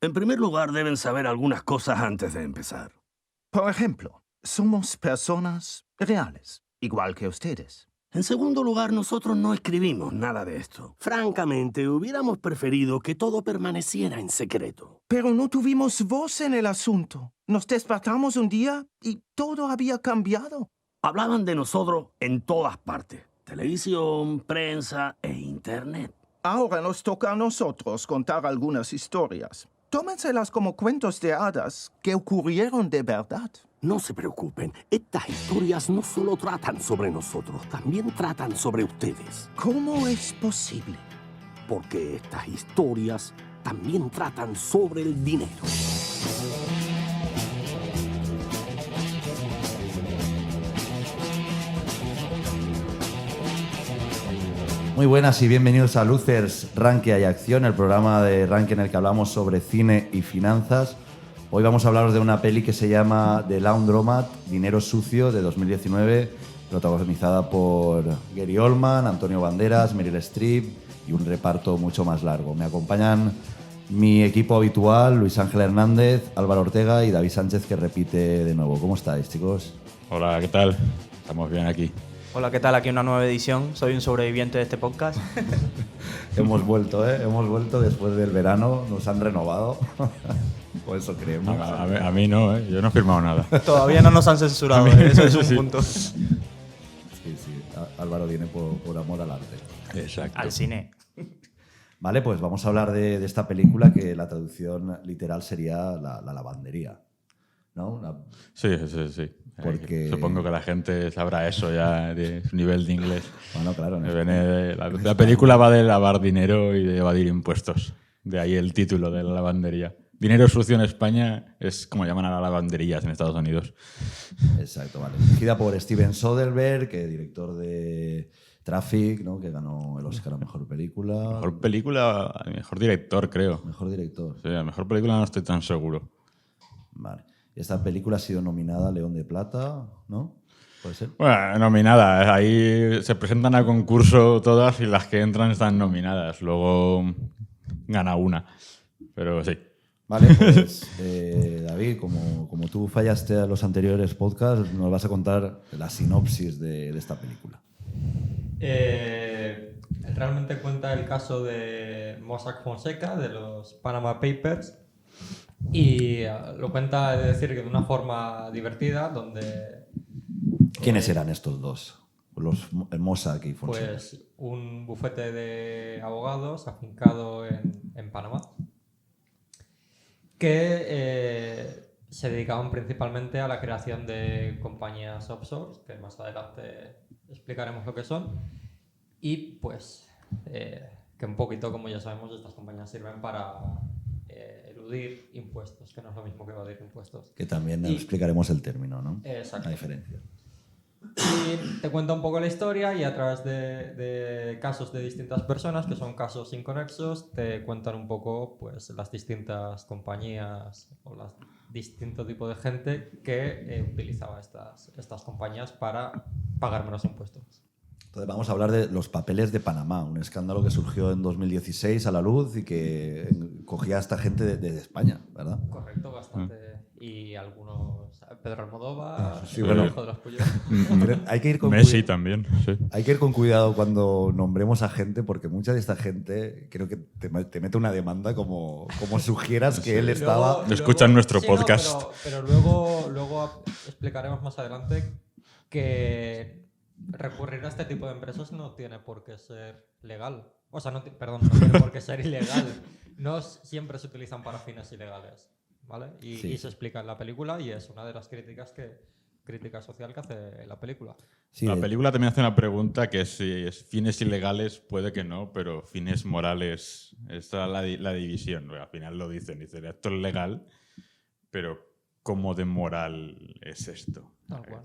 En primer lugar, deben saber algunas cosas antes de empezar. Por ejemplo, somos personas reales, igual que ustedes. En segundo lugar, nosotros no escribimos nada de esto. Francamente, hubiéramos preferido que todo permaneciera en secreto. Pero no tuvimos voz en el asunto. Nos despertamos un día y todo había cambiado. Hablaban de nosotros en todas partes. Televisión, prensa e internet. Ahora nos toca a nosotros contar algunas historias. Tómenselas como cuentos de hadas que ocurrieron de verdad. No se preocupen, estas historias no solo tratan sobre nosotros, también tratan sobre ustedes. ¿Cómo es posible? Porque estas historias también tratan sobre el dinero. Muy buenas y bienvenidos a Losers, Rankia y Acción, el programa de Rankia en el que hablamos sobre cine y finanzas. Hoy vamos a hablaros de una peli que se llama The Laundromat, Dinero Sucio, de 2019, protagonizada por Gary Oldman, Antonio Banderas, Meryl Streep y un reparto mucho más largo. Me acompañan mi equipo habitual, Luis Ángel Hernández, Álvaro Ortega y David Sánchez, que repite de nuevo. ¿Cómo estáis, chicos? Hola, ¿qué tal? Estamos bien aquí. Hola, ¿qué tal? Aquí una nueva edición. Soy un sobreviviente de este podcast. Hemos vuelto, hemos vuelto después del verano, nos han renovado. O eso creemos. A mí no, yo no he firmado nada. Todavía no nos han censurado, eso es un sí. punto. Sí. Álvaro viene por amor al arte. Exacto. Al cine. Vale, pues vamos a hablar de esta película que la traducción literal sería la lavandería, ¿no? Sí. Porque... Supongo que la gente sabrá eso ya de su nivel de inglés. Bueno, claro. La película va de lavar dinero y de evadir impuestos. De ahí el título de la lavandería. Dinero sucio en España es como llaman a las lavanderías en Estados Unidos. Exacto, vale. Dirigida por Steven Soderbergh, que es director de Traffic, ¿no? Que ganó el Oscar a Mejor Película. Mejor película, mejor director, creo. Mejor director. Sí, a mejor película no estoy tan seguro. Vale. Esta película ha sido nominada a León de Plata, ¿no? ¿Puede ser? Bueno, nominadas. Ahí se presentan a concurso todas y las que entran están nominadas. Luego gana una. Pero sí. Vale, pues David, como tú fallaste a los anteriores podcasts, nos vas a contar la sinopsis de esta película. Realmente cuenta el caso de Mossack Fonseca, de los Panama Papers, y lo cuenta, es decir, que de una forma divertida, donde... ¿Quiénes eran estos dos? El Mossack y Fonseca. Pues un bufete de abogados afincado en Panamá, que se dedicaban principalmente a la creación de compañías offshore, que más adelante explicaremos lo que son, y pues que un poquito, como ya sabemos, estas compañías sirven para eludir impuestos, que no es lo mismo que evadir impuestos. Que también explicaremos el término, ¿no? Exacto. La diferencia. Y te cuenta un poco la historia y a través de casos de distintas personas, que son casos inconexos, te cuentan un poco pues, las distintas compañías o los distintos tipos de gente que utilizaba estas compañías para pagar menos impuestos. Entonces vamos a hablar de los papeles de Panamá, un escándalo que surgió en 2016 a la luz y que cogía a esta gente de España, ¿verdad? Correcto, bastante. Y algunos... Pedro Almodóvar, Sí, el bueno. hijo de los Puyol. Hay que ir con Messi también, sí. Hay que ir con cuidado cuando nombremos a gente, porque mucha de esta gente creo que te mete una demanda como sugieras que él estaba... Escuchan nuestro sí, podcast. No, pero luego explicaremos más adelante que recurrir a este tipo de empresas no tiene por qué ser legal. O sea, no tiene por qué ser ilegal. No siempre se utilizan para fines ilegales, ¿vale? Sí. Y se explica en la película y es una de las crítica social que hace la película. Sí, La película también hace una pregunta que si es fines ilegales puede que no, pero fines morales está la división. Al final lo dicen esto es legal, pero ¿cómo de moral es esto? Tal cual.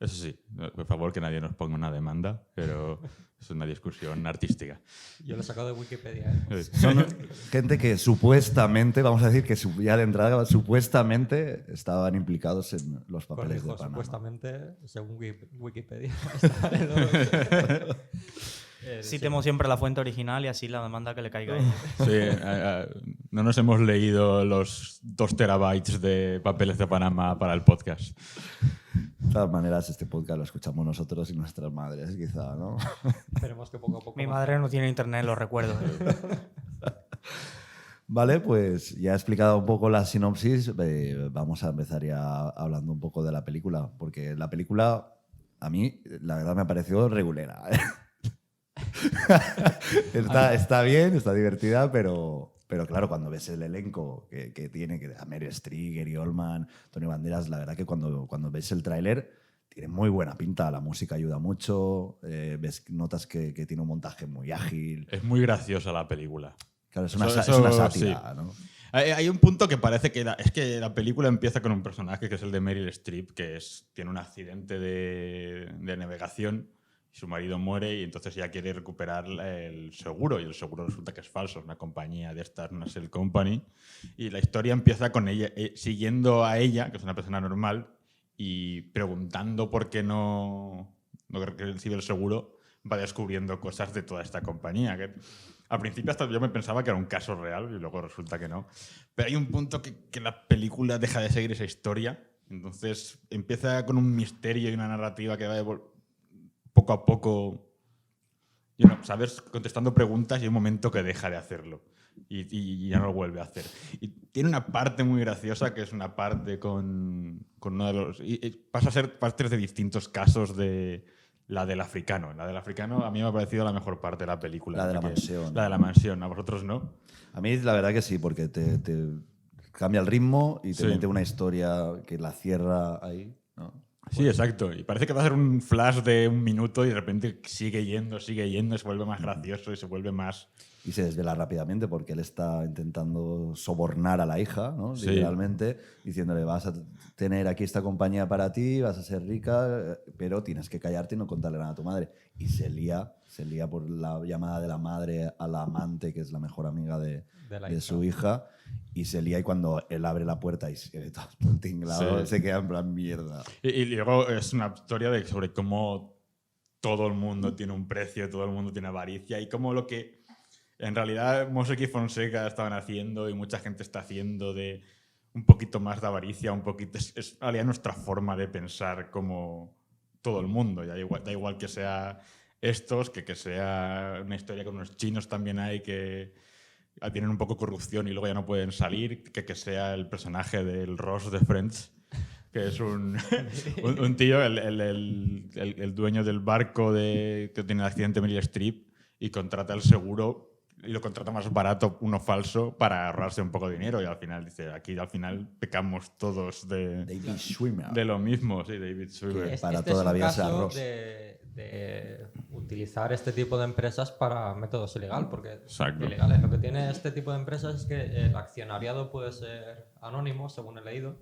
Eso sí, por favor que nadie nos ponga una demanda, pero es una discusión artística. Yo lo he sacado de Wikipedia. son gente que supuestamente, vamos a decir que ya de entrada, supuestamente estaban implicados en los papeles Corrijo, de Panamá. supuestamente, según Wikipedia. Citemos siempre la fuente original y así la demanda que le caiga a ella. Sí, no nos hemos leído los 2 terabytes de papeles de Panamá para el podcast. De todas maneras, este podcast lo escuchamos nosotros y nuestras madres, quizá, ¿no? Esperemos que poco a poco. Mi madre no tiene internet, lo recuerdo. Vale, pues ya he explicado un poco la sinopsis. Vamos a empezar ya hablando un poco de la película, porque la película a mí, la verdad, me ha parecido regulera. Está bien, está divertida, pero claro, cuando ves el elenco que tiene, que a Meryl Streep, Gary Oldman, Antonio Banderas, la verdad que cuando ves el tráiler tiene muy buena pinta, la música ayuda mucho, notas que tiene un montaje muy ágil. Es muy graciosa la película. Claro, es Eso- una eso sátira, sí. ¿no? Hay un punto que parece que es que la película empieza con un personaje que es el de Meryl Streep, que tiene un accidente de navegación y su marido muere y entonces ya quiere recuperar el seguro y el seguro resulta que es falso, es una compañía de estas, una shell company, y la historia empieza con ella siguiendo a ella, que es una persona normal, y preguntando por qué no recibe el seguro, va descubriendo cosas de toda esta compañía. Que al principio hasta yo me pensaba que era un caso real y luego resulta que no. Pero hay un punto que la película deja de seguir esa historia. Entonces empieza con un misterio y una narrativa que va poco a poco, ¿sabes? Contestando preguntas y hay un momento que deja de hacerlo. Y ya no lo vuelve a hacer. Y tiene una parte muy graciosa que es una parte con uno de los... y pasa a ser partes de distintos casos de... La del africano. La del africano a mí me ha parecido la mejor parte de la película. La de la mansión. La de la mansión. ¿A vosotros no? A mí la verdad que sí, porque te cambia el ritmo y te Sí. mete una historia que la cierra ahí, ¿no? Sí, exacto. Y parece que va a ser un flash de 1 minuto y de repente sigue yendo, se vuelve más gracioso y se vuelve más... Y se desvela rápidamente porque él está intentando sobornar a la hija, ¿no? Sí. Literalmente, diciéndole, vas a tener aquí esta compañía para ti, vas a ser rica, pero tienes que callarte y no contarle nada a tu madre. Y se lía por la llamada de la madre a la amante, que es la mejor amiga de su hija, y se lía y cuando él abre la puerta y se ve todo el tinglado, Sí. se queda en plan mierda. Y luego es una historia sobre cómo todo el mundo tiene un precio, todo el mundo tiene avaricia y cómo lo que en realidad Mossack y Fonseca estaban haciendo y mucha gente está haciendo de un poquito más de avaricia, un poquito... Es en realidad nuestra forma de pensar como todo el mundo. Da igual que sea estos, que sea una historia con unos chinos también hay que tienen un poco corrupción y luego ya no pueden salir, que sea el personaje del Ross de Friends, que es un tío, el dueño del barco que tiene el accidente Meryl Streep y contrata el seguro y lo contrata más barato, uno falso, para ahorrarse un poco de dinero y al final dice, aquí al final pecamos todos David Schwimmer. de lo mismo, sí, David Schwimmer. Que para Este toda es la un vida sea caso Ross. de utilizar este tipo de empresas para métodos ilegal, porque Exacto. ilegales. Lo que tiene este tipo de empresas es que el accionariado puede ser anónimo, según he leído,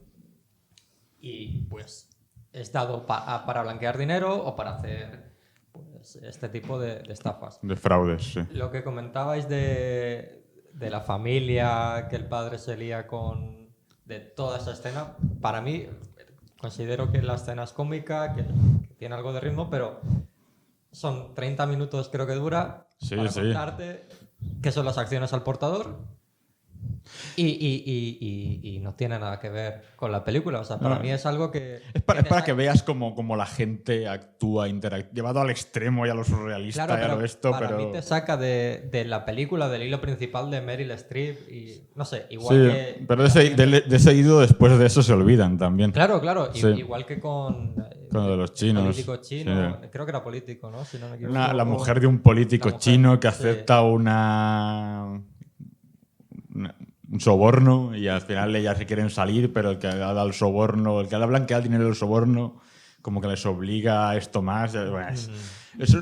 y pues es dado para blanquear dinero o para hacer pues, este tipo de estafas. De fraudes, sí. Lo que comentabais de la familia, que el padre se lía de toda esa escena, para mí considero que la escena es cómica, que tiene algo de ritmo, pero son 30 minutos creo que dura Sí, para sí. contarte qué son las acciones al portador y no tiene nada que ver con la película. O sea, para No. mí es algo que... Es para te que veas cómo la gente actúa, llevado al extremo y a lo surrealista Claro, y a pero lo esto, para pero... mí te saca de la película, del hilo principal de Meryl Streep y no sé, Sí, igual que... pero de ese hilo después de eso se olvidan también. Claro, Sí. igual que con Con lo de los chinos, político chino, sí. creo que era político, ¿no? Si no me equivoco. La mujer de un político La mujer, chino que sí. acepta un soborno y al final ellas se quieren salir, pero el que da el soborno, el que le blanquea el dinero del soborno, como que les obliga a esto más. Bueno,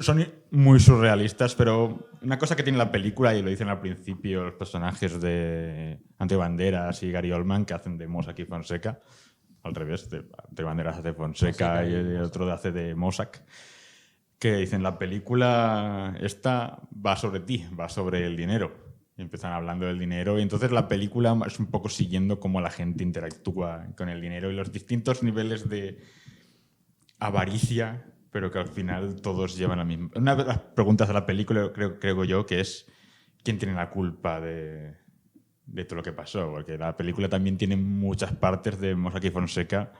son muy surrealistas, pero una cosa que tiene la película, y lo dicen al principio los personajes de Antonio Banderas y Gary Oldman, que hacen de Mossack y Fonseca, al revés, Antonio Banderas hace Fonseca y el otro hace de Mossack, que dicen, la película esta va sobre ti, va sobre el dinero. Y empiezan hablando del dinero y entonces la película es un poco siguiendo cómo la gente interactúa con el dinero y los distintos niveles de avaricia, pero que al final todos llevan la misma. Una de las preguntas de la película, creo yo, que es ¿quién tiene la culpa de todo lo que pasó? Porque la película también tiene muchas partes de Mossack y Fonseca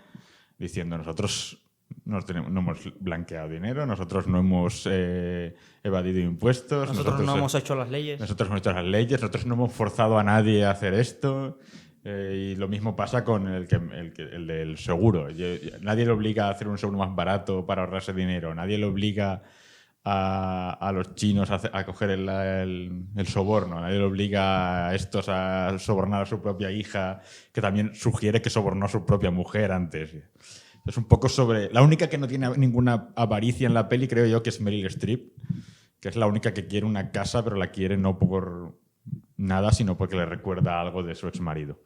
diciendo nosotros no hemos blanqueado dinero, nosotros no hemos evadido impuestos, Nosotros no hemos hecho las leyes. nosotros hemos hecho las leyes, nosotros no hemos forzado a nadie a hacer esto. Y lo mismo pasa con el del seguro. Nadie le obliga a hacer un seguro más barato para ahorrarse dinero. Nadie le obliga a los chinos a coger el soborno. Nadie le obliga a estos a sobornar a su propia hija, que también sugiere que sobornó a su propia mujer antes. Es un poco sobre... La única que no tiene ninguna avaricia en la peli, creo yo, que es Meryl Streep, que es la única que quiere una casa, pero la quiere no por nada, sino porque le recuerda algo de su exmarido.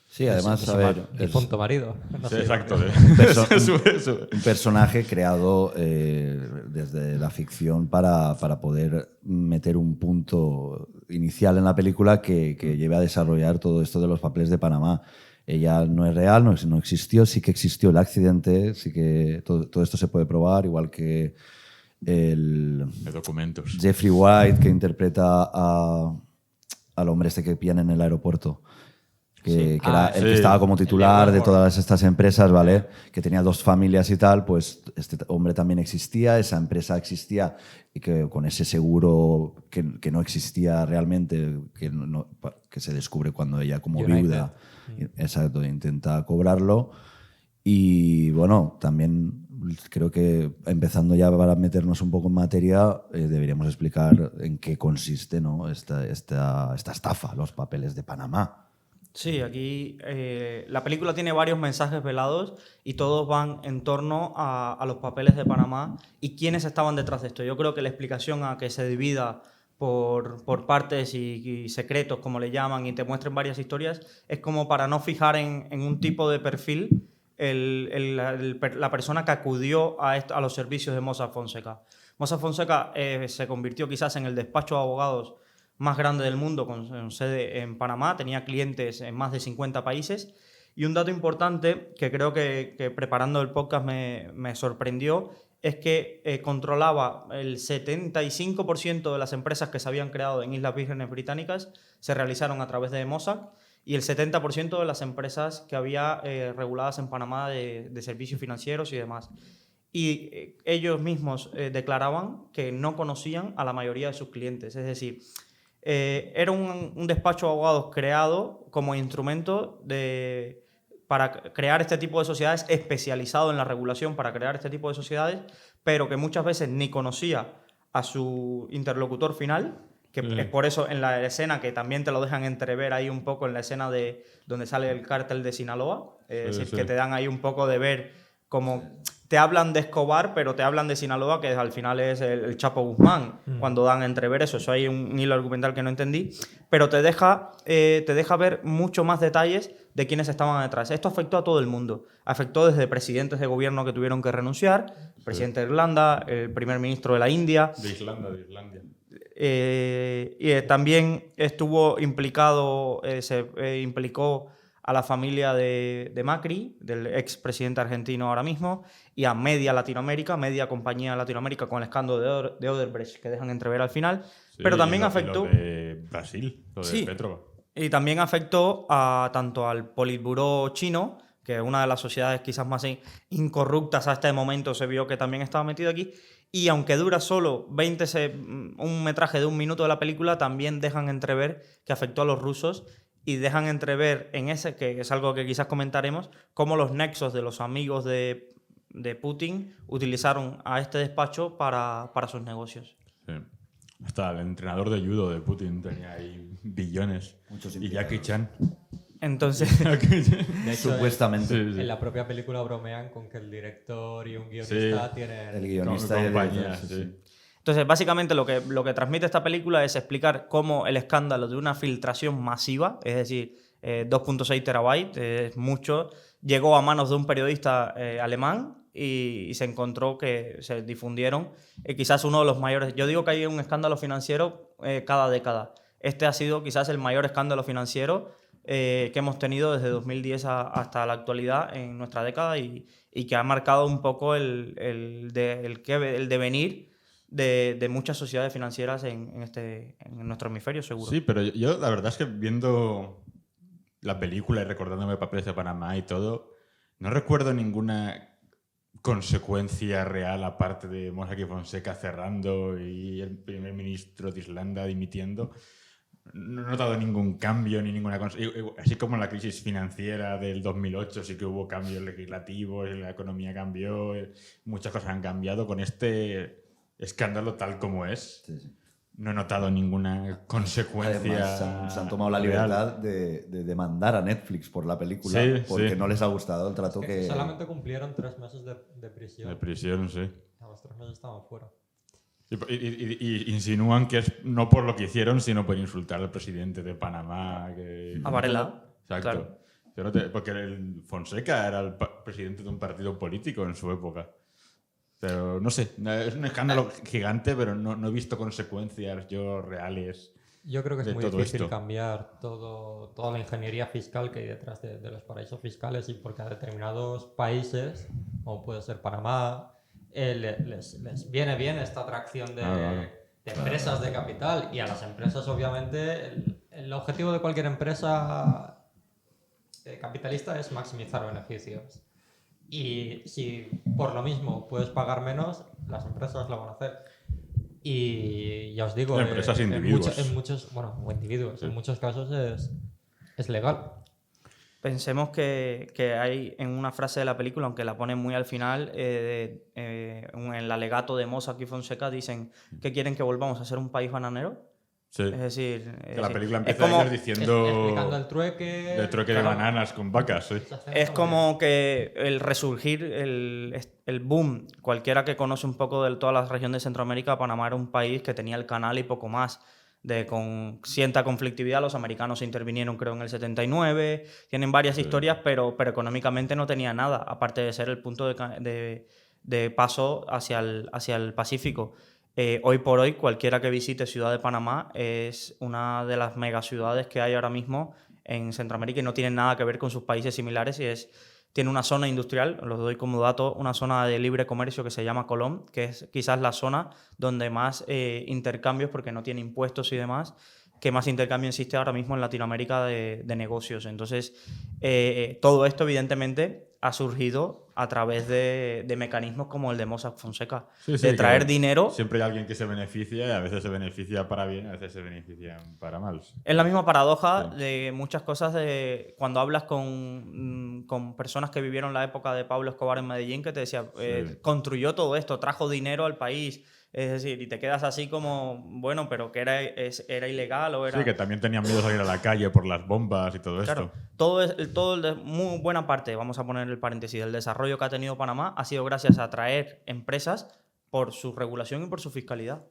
Sí, además, a ver... Punto marido. No Sí, sé, exacto. Un personaje creado desde la ficción para poder meter un punto inicial en la película que lleve a desarrollar todo esto de los papeles de Panamá. Ella no es real, no existió, sí que existió el accidente, sí que todo esto se puede probar, igual que De documentos. Jeffrey White, que interpreta al hombre este que pillan en el aeropuerto. Que era el que estaba como titular de todas estas empresas, ¿vale? Que tenía 2 familias y tal, pues este hombre también existía, esa empresa existía y que con ese seguro que no existía realmente, que se descubre cuando ella como viuda, exacto, intenta cobrarlo. Y bueno, también creo que empezando ya para meternos un poco en materia, deberíamos explicar en qué consiste, ¿no? esta estafa, los papeles de Panamá. Sí, aquí la película tiene varios mensajes velados y todos van en torno a los papeles de Panamá y quiénes estaban detrás de esto. Yo creo que la explicación a que se divida por partes y secretos, como le llaman, y te muestren varias historias, es como para no fijar en un tipo de perfil la persona que acudió a los servicios de Mossack Fonseca. Mossack Fonseca se convirtió quizás en el despacho de abogados más grande del mundo, con sede en Panamá, tenía clientes en más de 50 países. Y un dato importante que creo que preparando el podcast me sorprendió es que controlaba el 75% de las empresas que se habían creado en Islas Vírgenes Británicas, se realizaron a través de Mossack, y el 70% de las empresas que había reguladas en Panamá de servicios financieros y demás. Y ellos mismos declaraban que no conocían a la mayoría de sus clientes, es decir, era un despacho de abogados creado como instrumento para crear este tipo de sociedades, especializado en la regulación para crear este tipo de sociedades, pero que muchas veces ni conocía a su interlocutor final, que es por eso en la escena que también te lo dejan entrever ahí un poco, en la escena de donde sale el cártel de Sinaloa, es decir, que te dan ahí un poco de ver cómo te hablan de Escobar, pero te hablan de Sinaloa, que al final es el Chapo Guzmán, cuando dan a entrever eso. Eso hay un hilo argumental que no entendí, pero te deja ver mucho más detalles de quiénes estaban detrás. Esto afectó a todo el mundo. Afectó desde presidentes de gobierno que tuvieron que renunciar, el presidente de Irlanda, el primer ministro de la India. De Islandia. Y también estuvo implicado, implicó a la familia de Macri, del expresidente argentino ahora mismo, y a media Latinoamérica, media compañía Latinoamérica, con el escándalo de Odebrecht, que dejan entrever al final. Sí, pero también afectó... Lo de Brasil, lo de Sí. Petro. Y también afectó tanto al Politburó chino, que es una de las sociedades quizás más incorruptas hasta el momento, se vio que también estaba metido aquí. Y aunque dura solo un metraje de 1 minuto de la película, también dejan entrever que afectó a los rusos y dejan entrever en ese, que es algo que quizás comentaremos, cómo los nexos de los amigos de Putin utilizaron a este despacho para sus negocios. Sí. Hasta el entrenador de judo de Putin tenía ahí billones. Y Jackie Chan. Entonces, De hecho, Supuestamente. en la propia película bromean con que el director y un guionista tienen... El guionista y el compañía, director, sí. entonces, básicamente lo que transmite esta película es explicar cómo el escándalo de una filtración masiva, es decir, 2.6 terabytes, es mucho, llegó a manos de un periodista alemán y se encontró que se difundieron quizás uno de los mayores. Yo digo que hay un escándalo financiero cada década. Este ha sido quizás el mayor escándalo financiero que hemos tenido desde 2010 hasta la actualidad en nuestra década y que ha marcado un poco el devenir de muchas sociedades financieras en nuestro hemisferio, seguro. Sí, pero yo la verdad es que viendo la película y recordándome papeles de Panamá y todo, no recuerdo ninguna consecuencia real aparte de Mossack Fonseca cerrando y el primer ministro de Islanda dimitiendo. No he notado ningún cambio ni ninguna cosa. Así como en la crisis financiera del 2008 sí que hubo cambios legislativos, la economía cambió, muchas cosas han cambiado. Con este escándalo tal como es, Sí, sí. no he notado ninguna consecuencia. Además, se han tomado la real. libertad de demandar a Netflix por la película Sí, porque sí. no les ha gustado el trato que... Solamente cumplieron 3 meses de prisión. De prisión, sí. A los 3 meses estaban fuera. Y insinúan que es no por lo que hicieron, sino por insultar al presidente de Panamá. A Varela. Exacto. Claro. Porque el Fonseca era el presidente de un partido político en su época. Pero no sé, es un escándalo gigante, pero no he visto consecuencias yo reales. Yo creo que es de muy todo difícil esto. cambiar toda la ingeniería fiscal que hay detrás de los paraísos fiscales y porque a determinados países, como puede ser Panamá, les viene bien esta atracción de empresas de capital y a las empresas obviamente el objetivo de cualquier empresa capitalista es maximizar beneficios. Y si por lo mismo puedes pagar menos, las empresas lo van a hacer. Y ya os digo, Empresas e individuos. en muchos, bueno, o individuos, Sí. en muchos casos es legal. Pensemos que hay en una frase de la película, aunque la ponen muy al final, en el alegato de Mossack y Fonseca dicen que quieren que volvamos a ser un país bananero. Sí. Es decir, Que la película es empieza como, ellos diciendo Explicando el trueque. de trueque de bananas con vacas. Sí. es como que el resurgir, el boom, cualquiera que conoce un poco de toda la región de Centroamérica, Panamá era un país que tenía el canal y poco más. Con cierta conflictividad, los americanos intervinieron creo en el 79, tienen varias historias, pero económicamente no tenía nada, aparte de ser el punto de paso hacia el Pacífico. Hoy por hoy, cualquiera que visite Ciudad de Panamá es una de las megaciudades que hay ahora mismo en Centroamérica y no tiene nada que ver con sus países similares y tiene una zona industrial, los doy como dato, una zona de libre comercio que se llama Colón, que es quizás la zona donde más intercambios, porque no tiene impuestos y demás, que más intercambio existe ahora mismo en Latinoamérica de negocios. Entonces, todo esto evidentemente ha surgido a través de mecanismos como el de Mossack Fonseca, Sí, sí, de traer que dinero. Siempre hay alguien que se beneficia y a veces se beneficia para bien, a veces se beneficia para mal. Es la misma paradoja Sí. de muchas cosas de cuando hablas con personas que vivieron la época de Pablo Escobar en Medellín, que te decía, Sí. construyó todo esto, trajo dinero al país. Es decir, y te quedas así como, bueno, pero que era ilegal o era... Sí, que también tenían miedo de salir a la calle por las bombas y todo Claro, esto. muy buena parte, vamos a poner el paréntesis, del desarrollo que ha tenido Panamá ha sido gracias a atraer empresas por su regulación y por su fiscalidad.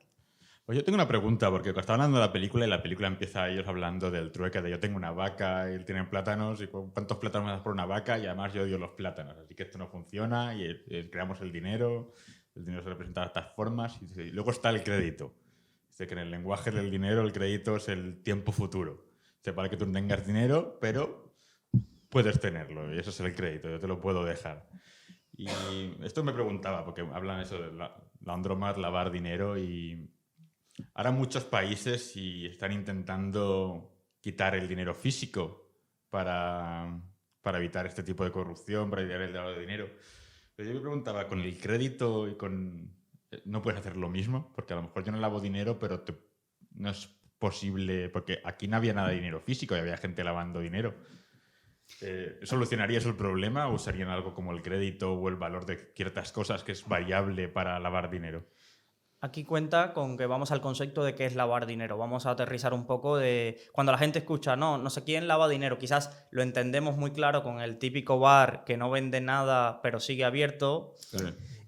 Pues yo tengo una pregunta, porque estaba hablando de la película y la película empieza ellos hablando del trueque de yo tengo una vaca y él tiene plátanos y cuántos plátanos me das por una vaca y además yo odio los plátanos, así que esto no funciona y creamos el dinero se representa de estas formas y luego está el crédito. Dice que en el lenguaje del dinero el crédito es el tiempo futuro. Dice, para que tú tengas dinero, pero puedes tenerlo y eso es el crédito, yo te lo puedo dejar. Y esto me preguntaba, porque hablan eso de laundromat, lavar dinero y ahora muchos países están intentando quitar el dinero físico para evitar este tipo de corrupción, para evitar el lavado de dinero. Pero yo me preguntaba, con el crédito y ¿no puedes hacer lo mismo? Porque a lo mejor yo no lavo dinero, pero no es posible, porque aquí no había nada de dinero físico y había gente lavando dinero. ¿Solucionaría eso el problema o usarían algo como el crédito o el valor de ciertas cosas que es variable para lavar dinero? Aquí cuenta con que vamos al concepto de qué es lavar dinero. Vamos a aterrizar un poco de... Cuando la gente escucha, no sé quién lava dinero, quizás lo entendemos muy claro con el típico bar que no vende nada pero sigue abierto. Sí.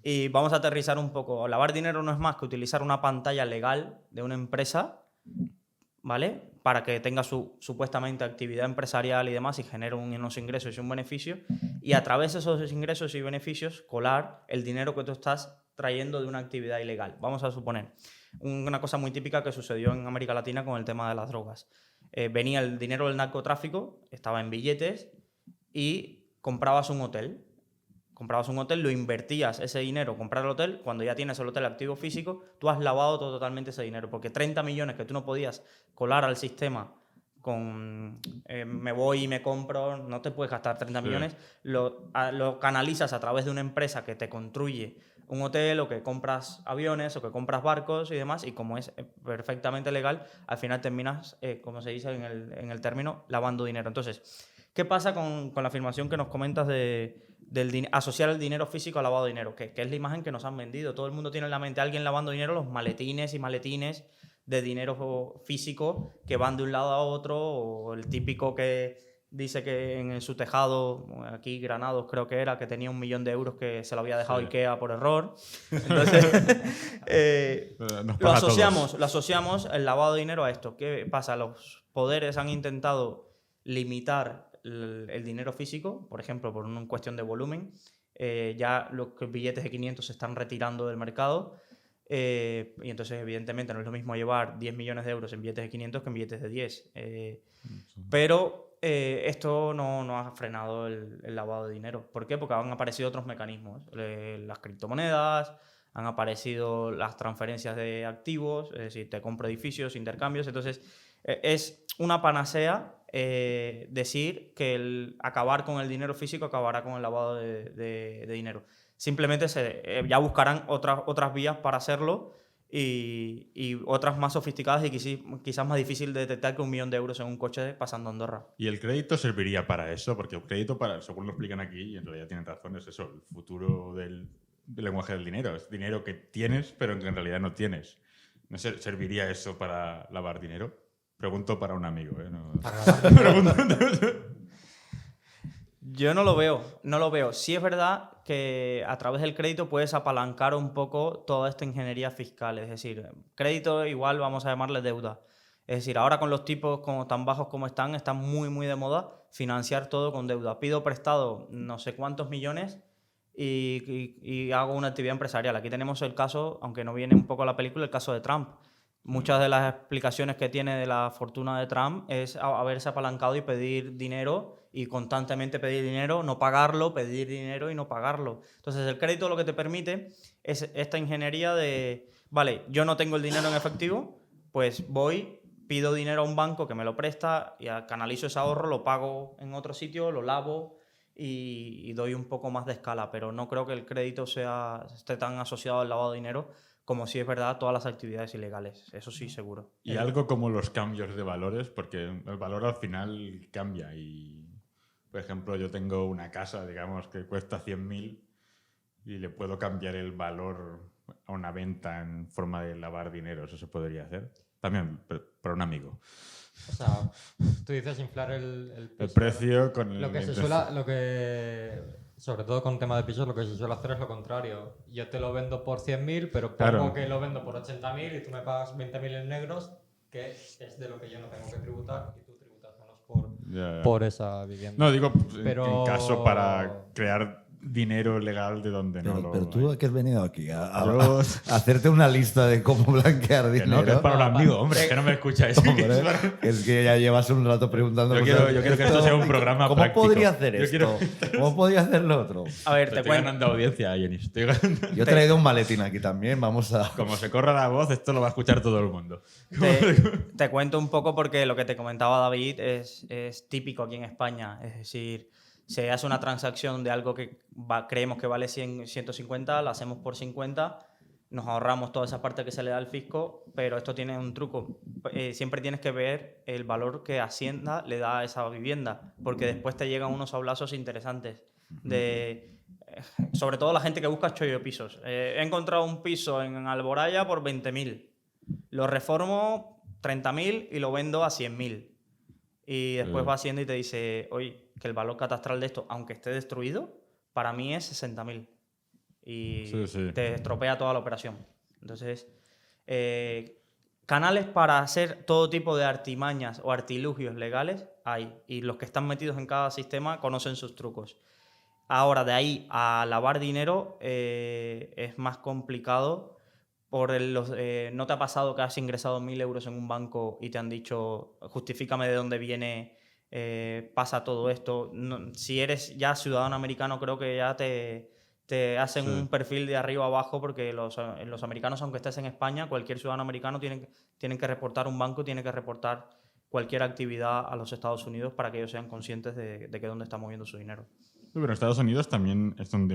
Y vamos a aterrizar un poco. Lavar dinero no es más que utilizar una pantalla legal de una empresa, ¿vale? Para que tenga su supuestamente actividad empresarial y demás y genere unos ingresos y un beneficio. Y a través de esos ingresos y beneficios colar el dinero que tú estás trayendo de una actividad ilegal. Vamos a suponer una cosa muy típica que sucedió en América Latina con el tema de las drogas. venía el dinero del narcotráfico, estaba en billetes y comprabas un hotel. Comprabas un hotel, lo invertías ese dinero, comprar el hotel, cuando ya tienes el hotel activo físico, tú has lavado totalmente ese dinero, porque 30 millones que tú no podías colar al sistema con me voy y me compro, no te puedes gastar 30 millones, lo canalizas a través de una empresa que te construye un hotel o que compras aviones o que compras barcos y demás, y como es perfectamente legal, al final terminas, como se dice en el término, lavando dinero. Entonces, ¿qué pasa con la afirmación que nos comentas de asociar el dinero físico al lavado de dinero? Que es la imagen que nos han vendido. Todo el mundo tiene en la mente a alguien lavando dinero, los maletines y maletines de dinero físico que van de un lado a otro, o el típico que dice que en su tejado, aquí Granados creo que era, que tenía 1 millón de euros que se lo había dejado Ikea por error. Entonces, lo asociamos el lavado de dinero a esto. ¿Qué pasa? Los poderes han intentado limitar el dinero físico, por ejemplo, por una cuestión de volumen. Ya los billetes de 500 se están retirando del mercado. Y entonces, evidentemente, no es lo mismo llevar 10 millones de euros en billetes de 500 que en billetes de 10. Pero esto no ha frenado el lavado de dinero. ¿Por qué? Porque han aparecido otros mecanismos. Las criptomonedas, han aparecido las transferencias de activos, es decir, te compro edificios, intercambios. Entonces, es una panacea decir que acabar con el dinero físico acabará con el lavado de dinero. Simplemente ya buscarán otras vías para hacerlo y otras más sofisticadas y quizás más difícil de detectar que 1 millón de euros en un coche pasando a Andorra. ¿Y el crédito serviría para eso? Porque el crédito, según lo explican aquí, y en realidad tienen razón, es eso, el futuro del lenguaje del dinero. Es dinero que tienes, pero que en realidad no tienes. ¿No serviría eso para lavar dinero? Pregunto para un amigo, ¿eh? No. Yo no lo veo. Sí es verdad que a través del crédito puedes apalancar un poco toda esta ingeniería fiscal. Es decir, crédito igual vamos a llamarle deuda. Es decir, ahora con los tipos tan bajos como están muy, muy de moda financiar todo con deuda. Pido prestado no sé cuántos millones y hago una actividad empresarial. Aquí tenemos el caso, aunque no viene un poco a la película, el caso de Trump. Muchas de las explicaciones que tiene de la fortuna de Trump es haberse apalancado y pedir dinero y constantemente pedir dinero, no pagarlo, pedir dinero y no pagarlo. Entonces el crédito lo que te permite es esta ingeniería de, vale, yo no tengo el dinero en efectivo, pues voy, pido dinero a un banco que me lo presta y canalizo ese ahorro, lo pago en otro sitio, lo lavo y doy un poco más de escala, pero no creo que el crédito esté tan asociado al lavado de dinero como si es verdad todas las actividades ilegales. Eso sí, seguro. Y algo como los cambios de valores, porque el valor al final cambia y, por ejemplo, yo tengo una casa, digamos, que cuesta 100.000 y le puedo cambiar el valor a una venta en forma de lavar dinero. ¿Eso se podría hacer? También para un amigo. O sea, tú dices inflar el precio con el... Sobre todo con tema de pisos, lo que se suele hacer es lo contrario. Yo te lo vendo por 100.000, pero Claro. que lo vendo por 80.000 y tú me pagas 20.000 en negros, que es de lo que yo no tengo que tributar y tú tributas menos por esa vivienda. No, digo, Pero- en caso para crear dinero legal de donde no lo Pero tú hay. que has venido aquí a Yo- hacerte una lista de cómo blanquear Que dinero. no, que es para un amigo, hombre, que no me escucháis. Hombre, es que ya llevas un rato preguntando. Yo quiero que esto sea un programa ¿Cómo práctico. podría hacer Yo esto? ¿Cómo podría hacer lo otro? A ver, te Estoy cuento. ganando audiencia, Jenny. Estoy ganando. Yo he traído un maletín aquí también, vamos a... Como se corra la voz, esto lo va a escuchar todo el mundo. Te cuento un poco porque lo que te comentaba David es típico aquí en España. Es decir, se hace una transacción de algo que creemos que vale 150, la hacemos por 50, nos ahorramos toda esa parte que se le da al fisco, pero esto tiene un truco. Siempre tienes que ver el valor que Hacienda le da a esa vivienda, porque después te llegan unos sablazos interesantes sobre todo la gente que busca chollo pisos. He encontrado un piso en Alboraya por 20.000. Lo reformo 30.000 y lo vendo a 100.000. Y después va Hacienda y te dice, oye, que el valor catastral de esto, aunque esté destruido, para mí es 60.000. Y Sí. te estropea toda la operación. Entonces, canales para hacer todo tipo de artimañas o artilugios legales hay. Y los que están metidos en cada sistema conocen sus trucos. Ahora, de ahí a lavar dinero es más complicado ¿No te ha pasado que has ingresado 1.000 euros en un banco y te han dicho, justifícame de dónde viene, pasa todo esto? No, si eres ya ciudadano americano, creo que ya te hacen un perfil de arriba abajo, porque los americanos, aunque estés en España, cualquier ciudadano americano tienen que reportar un banco, tiene que reportar cualquier actividad a los Estados Unidos para que ellos sean conscientes de que dónde está moviendo su dinero. Sí, pero en Estados Unidos también es donde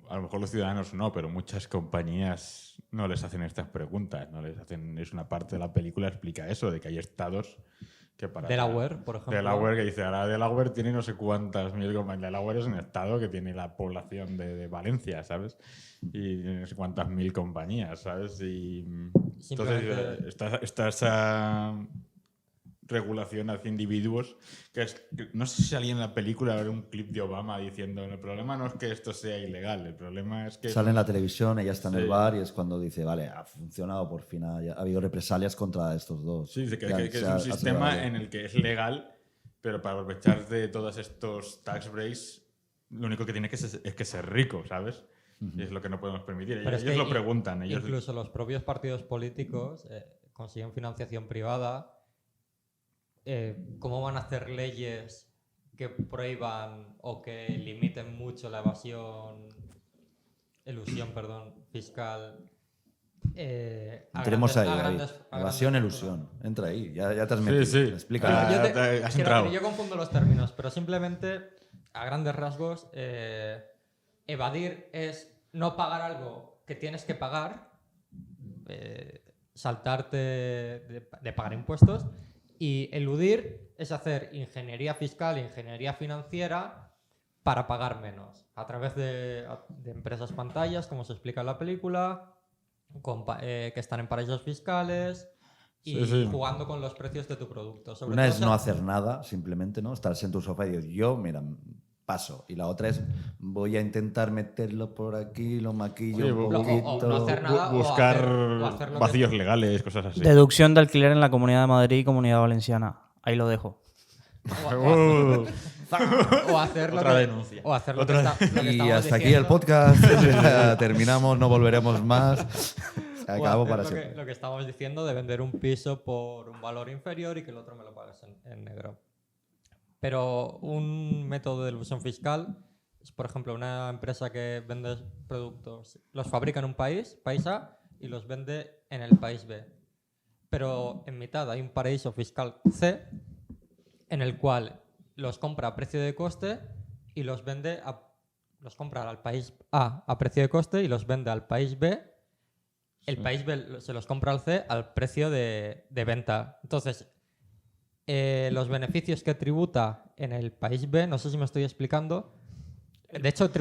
a lo mejor los ciudadanos no, pero muchas compañías no les hacen estas preguntas. No les hacen, es una parte de la película explica eso, de que hay estados que para... Delaware, por ejemplo. Delaware, que dice, ahora Delaware tiene no sé cuántas mil compañías. Delaware es un estado que tiene la población de Valencia, ¿sabes? Y no sé cuántas mil compañías, ¿sabes? Y entonces está esa regulación hacia individuos que no sé si salía en la película ver un clip de Obama diciendo el problema no es que esto sea ilegal, el problema es que Sale en la televisión, ella está en el bar y es cuando dice, vale, ha funcionado por fin, ha habido represalias contra estos dos. sí, que es un sistema en el que es legal, pero para aprovechar de todos estos tax breaks lo único que tiene es que ser rico, ¿sabes? Y es lo que no podemos permitir. Pero ellos lo preguntan. Incluso los propios partidos políticos consiguen financiación privada. ¿Cómo van a hacer leyes que prohíban o que limiten mucho la elusión fiscal? Entremos ahí. Evasión, elusión. Entra ahí, ya te has metido. Sí. Explica. Has entrado. Yo confundo los términos, pero simplemente, a grandes rasgos, evadir es no pagar algo que tienes que pagar, saltarte de pagar impuestos. Y eludir es hacer ingeniería fiscal, ingeniería financiera para pagar menos. A través de empresas pantallas, como se explica en la película, que están en paraísos fiscales y jugando con los precios de tu producto. Una es no hacer nada, simplemente, ¿no? Estarse en tu sofá y decir, yo, mira, paso. Y la otra es, voy a intentar meterlo por aquí, lo maquillo un poquito. O no hacer nada, buscar o hacer vacíos legales, cosas así. Deducción de alquiler en la Comunidad de Madrid y Comunidad Valenciana. Ahí lo dejo. O hacer lo Otra que, denuncia. o hacer lo que Y hasta aquí diciendo. el podcast. Terminamos, no volveremos más. Se acabó para siempre. Lo que estábamos diciendo de vender un piso por un valor inferior y que el otro me lo pagues en negro. Pero un método de elusión fiscal es, por ejemplo, una empresa que vende productos, los fabrica en un país A, y los vende en el país B. Pero en mitad hay un paraíso fiscal C, en el cual los compra a precio de coste y los compra al país A precio de coste y los vende al país B. El país B se los compra al C al precio de venta. Entonces, los beneficios que tributa en el país B, no sé si me estoy explicando, de hecho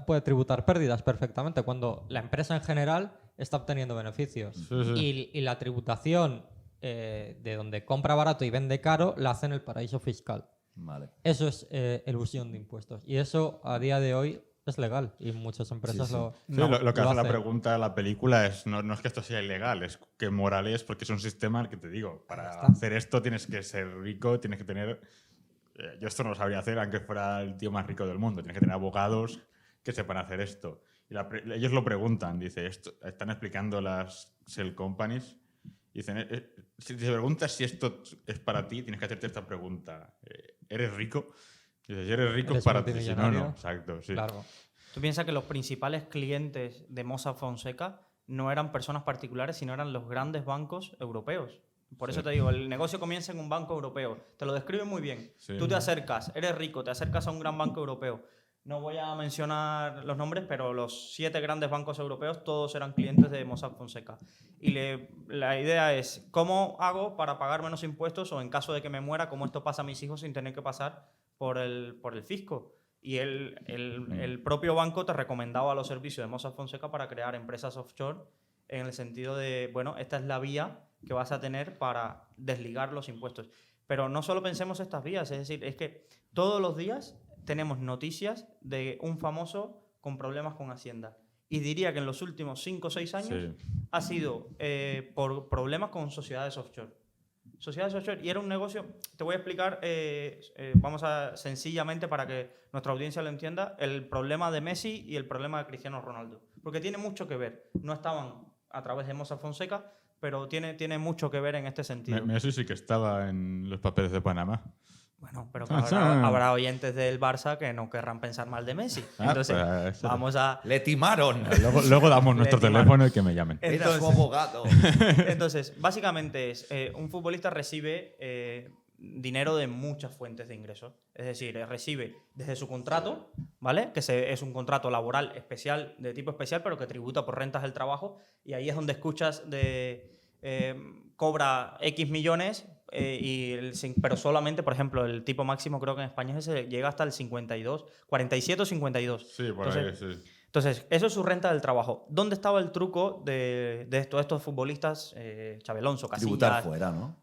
puede tributar pérdidas perfectamente cuando la empresa en general está obteniendo beneficios. Y la tributación de donde compra barato y vende caro la hace en el paraíso fiscal. Vale. Eso es elusión de impuestos. Y eso a día de hoy es legal y muchas empresas lo que hace la hacen. pregunta de la película es no es que esto sea ilegal, es que moral es, porque es un sistema que te digo, para hacer esto tienes que ser rico, tienes que tener... yo esto no lo sabría hacer aunque fuera el tío más rico del mundo, tienes que tener abogados que sepan hacer esto. Y ellos lo preguntan, dice, están explicando las shell companies, dicen, si te preguntas si esto es para ti, tienes que hacerte esta pregunta. ¿Eres rico? Dices, si eres rico es para ti, si no, no. Exacto, sí. Claro. Tú piensas que los principales clientes de Mossack Fonseca no eran personas particulares, sino eran los grandes bancos europeos. Por eso te digo, el negocio comienza en un banco europeo. Te lo describe muy bien. Sí. Tú te acercas, eres rico, te acercas a un gran banco europeo. No voy a mencionar los nombres, pero los 7 grandes bancos europeos todos eran clientes de Mossack Fonseca. Y la idea es, ¿cómo hago para pagar menos impuestos? O en caso de que me muera, ¿cómo esto pasa a mis hijos sin tener que pasar por el fisco? Y el propio banco te recomendaba los servicios de Mossack Fonseca para crear empresas offshore en el sentido de, bueno, esta es la vía que vas a tener para desligar los impuestos. Pero no solo pensemos estas vías, es decir, es que todos los días tenemos noticias de un famoso con problemas con Hacienda. Y diría que en los últimos 5 o 6 años ha sido por problemas con sociedades offshore. Sociedades offshore. Y era un negocio, te voy a explicar, sencillamente para que nuestra audiencia lo entienda, el problema de Messi y el problema de Cristiano Ronaldo. Porque tiene mucho que ver. No estaban a través de Mossack Fonseca, pero tiene mucho que ver en este sentido. Messi sí que estaba en los papeles de Panamá. Bueno, pero que habrá oyentes del Barça que no querrán pensar mal de Messi. Entonces, pues, vamos a... ¡Le timaron! Luego damos nuestro teléfono y que me llamen. Era su abogado. Entonces, básicamente es, un futbolista recibe dinero de muchas fuentes de ingresos. Es decir, recibe desde su contrato, ¿vale? Que es un contrato laboral especial, de tipo especial, pero que tributa por rentas del trabajo. Y ahí es donde escuchas cobra X millones, pero solamente, por ejemplo, el tipo máximo creo que en España llega hasta el 52, 47 o 52. Sí, por Entonces, ahí, sí. Entonces, eso es su renta del trabajo. ¿Dónde estaba el truco de estos futbolistas, Xabi Alonso, Casillas? Tributar fuera, ¿no?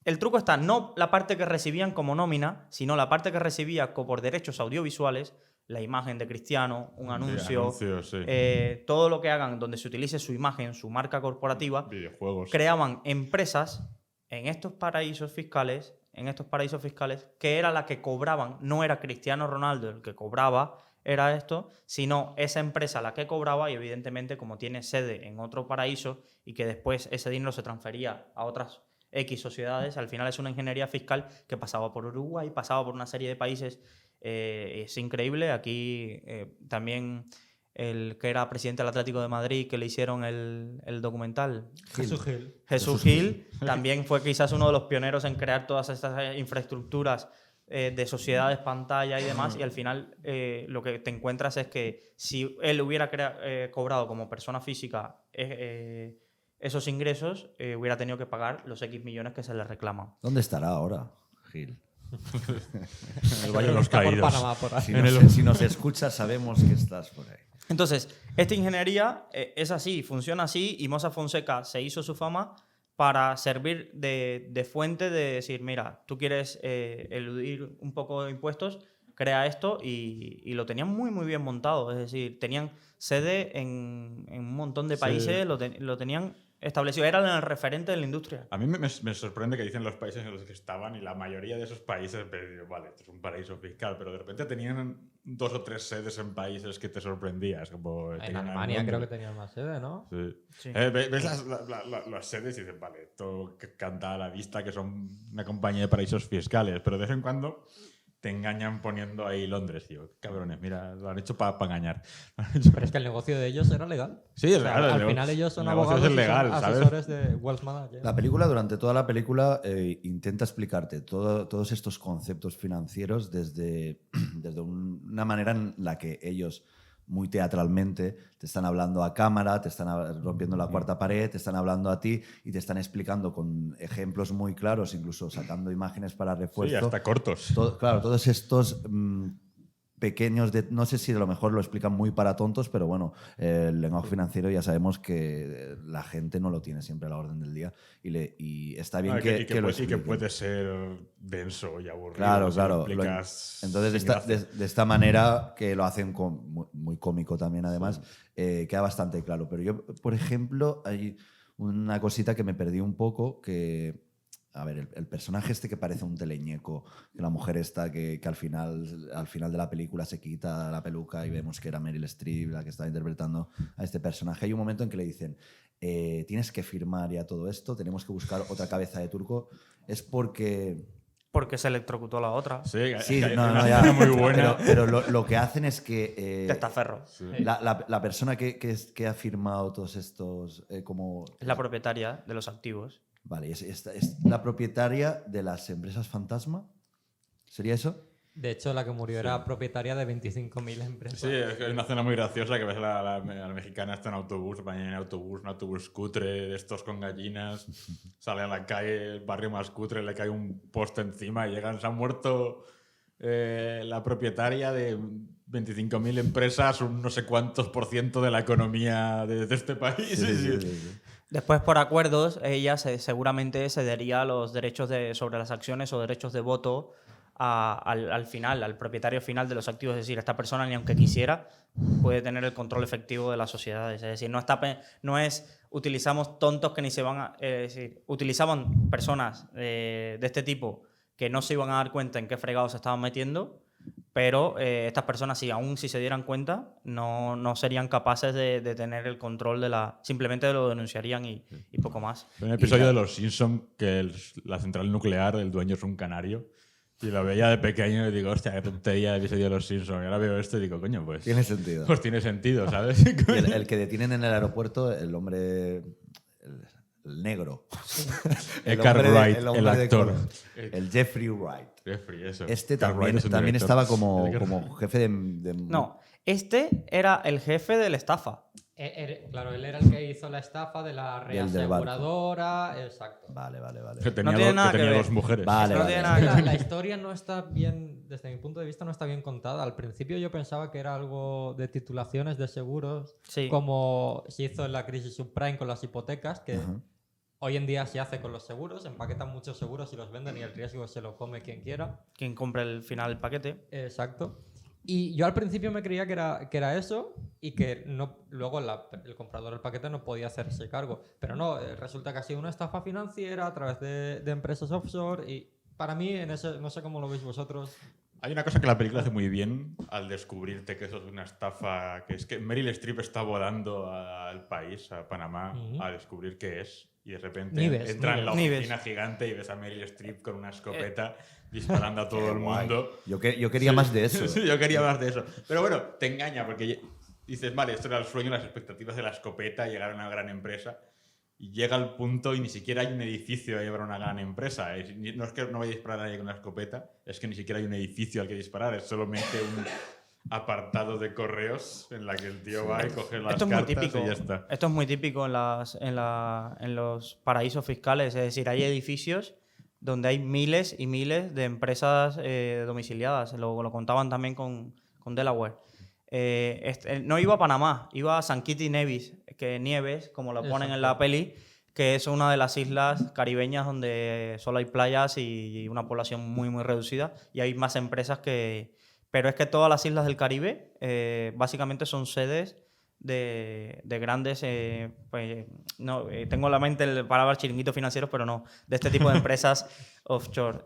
El truco está no la parte que recibían como nómina, sino la parte que recibía por derechos audiovisuales, la imagen de Cristiano, un anuncio, Sí. todo lo que hagan donde se utilice su imagen, su marca corporativa, Videojuegos. creaban empresas en estos paraísos fiscales, que era la que cobraban, no era Cristiano Ronaldo el que cobraba, era esto, sino esa empresa la que cobraba, y evidentemente como tiene sede en otro paraíso y que después ese dinero se transfería a otras X sociedades, al final es una ingeniería fiscal que pasaba por Uruguay, pasaba por una serie de países. Es increíble. Aquí también el que era presidente del Atlético de Madrid, que le hicieron el documental, Jesús Gil, también fue quizás uno de los pioneros en crear todas estas infraestructuras de sociedades, pantalla y demás, y al final lo que te encuentras es que si él hubiera cobrado como persona física esos ingresos, hubiera tenido que pagar los X millones que se le reclaman. ¿Dónde estará ahora, Gil? En el Valle de los Está por Caídos. Panamá, por ahí. Si nos escuchas, sabemos que estás por ahí. Entonces, esta ingeniería es así, funciona así, y Mossack Fonseca se hizo su fama para servir de fuente de decir, mira, tú quieres eludir un poco de impuestos, crea esto, y lo tenían muy, muy bien montado. Es decir, tenían sede en un montón de países, Sí. lo tenían establecido, eran el referente de la industria. A mí me sorprende que dicen los países en los que estaban, y la mayoría de esos países, vale, esto es un paraíso fiscal, pero de repente tenían 2 o 3 sedes en países que te sorprendías. Como En tenían Alemania Londres. creo que tenían más sede, ¿no? Sí. Sí. Ves las sedes y dices, vale, esto canta a la vista que son una compañía de paraísos fiscales, pero de vez en cuando te engañan poniendo ahí Londres, tío. Cabrones, mira, lo han hecho para engañar. Pero es que el negocio de ellos era legal. Sí, es O sea, legal. al final ellos son el negocio abogados es legal, y son ¿sabes? asesores de Wealth Manager. La película, durante toda la película, intenta explicarte todos estos conceptos financieros desde una manera en la que ellos, muy teatralmente, te están hablando a cámara, te están rompiendo la cuarta pared, te están hablando a ti y te están explicando con ejemplos muy claros, incluso sacando imágenes para Sí, refuerzo. hasta cortos. Claro, todos estos pequeños, no sé si a lo mejor lo explican muy para tontos, pero bueno, el lenguaje financiero ya sabemos que la gente no lo tiene siempre a la orden del día y está bien que lo y que expliquen. puede ser denso y aburrido. Claro, si claro. lo explicas Entonces, sin gracia. de esta manera, que lo hacen muy cómico también, además, queda bastante claro. Pero yo, por ejemplo, hay una cosita que me perdí un poco, que, a ver, el personaje este que parece un teleñeco, que la mujer esta que al final de la película se quita la peluca y vemos que era Meryl Streep la que estaba interpretando a este personaje. Hay un momento en que le dicen, tienes que firmar ya todo esto, tenemos que buscar otra cabeza de turco. Es porque Se electrocutó la otra. Sí, sí, hay no, una ya. escena muy buena. Pero lo que hacen es que Testaferro. la persona que ha firmado todos estos como Es la propietaria de los activos. vale, es la propietaria de las empresas fantasma. ¿Sería eso? De hecho, la que murió era propietaria de 25.000 empresas. Sí, es que hay una escena muy graciosa que ves a la mexicana está en autobús, va en autobús, un autobús cutre de estos con gallinas, sale a la calle, el barrio más cutre, le cae un poste encima y llegan, se ha muerto la propietaria de 25.000 empresas, un no sé cuántos % de la economía de este país. Sí. Después, por acuerdos, ella seguramente cedería los derechos sobre las acciones o derechos de voto al final, al propietario final de los activos. Es decir, esta persona, ni aunque quisiera, puede tener el control efectivo de las sociedades. Es decir, no es utilizamos tontos que ni se van a... Es decir, utilizaban personas de este tipo que no se iban a dar cuenta en qué fregados se estaban metiendo Pero estas personas, aún si se dieran cuenta, no serían capaces de tener el control de la... Simplemente lo denunciarían y poco más. Hay un episodio de Los Simpsons que la central nuclear, el dueño es un canario. Y lo veía de pequeño y digo, hostia, qué tontería el episodio de Los Simpsons. Y ahora veo esto y digo, coño, pues... Tiene sentido. Pues tiene sentido, ¿sabes? Y el que detienen en el aeropuerto, el hombre... El negro. Edgar Wright, hombre el de actor. color. El Jeffrey Wright. Jeffrey, eso. Este Edgar también, Wright es un también director. estaba como jefe de... No, este era el jefe de la estafa. Claro, él era el que hizo la estafa de la Del barco. reaseguradora. Exacto. Vale. Que tenía, No tiene nada que que tenía ver. dos mujeres. Vale, No vale. tiene Es nada que que ver. la historia no está bien, desde mi punto de vista, no está bien contada. Al principio yo pensaba que era algo de titulaciones de seguros, Sí. como se hizo en la crisis subprime con las hipotecas, que Ajá. hoy en día se hace con los seguros, empaquetan muchos seguros y los venden y el riesgo se lo come quien quiera. Quien compre el final del paquete. Exacto. Y yo al principio me creía que era eso y que luego el comprador del paquete no podía hacerse cargo. Pero no, resulta que ha sido una estafa financiera a través de empresas offshore y para mí, no sé cómo lo veis vosotros. Hay una cosa que la película hace muy bien al descubrirte que eso es una estafa, que es que Meryl Streep está volando al país, a Panamá, a descubrir qué es. Y de repente Nives, entra en la Nives. oficina gigante y ves a Meryl Streep con una escopeta disparando a todo el mundo. Yo quería más de eso. Sí, yo quería más de eso. Pero bueno, te engaña porque dices, vale, esto era el sueño, las expectativas de la escopeta, llegar a una gran empresa. Y llega al punto y ni siquiera hay un edificio a llevar a una gran empresa. No es que no vaya a disparar a nadie con una escopeta, es que ni siquiera hay un edificio al que disparar, es solamente un apartado de correos en la que el tío va y coge las Esto es muy cartas típico. y ya está. Esto es muy típico en los paraísos fiscales. Es decir, hay edificios donde hay miles y miles de empresas domiciliadas. Lo contaban también con Delaware. No iba a Panamá, iba a San Kitts y Nieves, como lo ponen en la peli, que es una de las islas caribeñas donde solo hay playas y una población muy, muy reducida. Y hay más empresas que... Pero es que todas las islas del Caribe básicamente son sedes de grandes... tengo en la mente la palabra chiringuitos financieros, pero no, de este tipo de empresas offshore.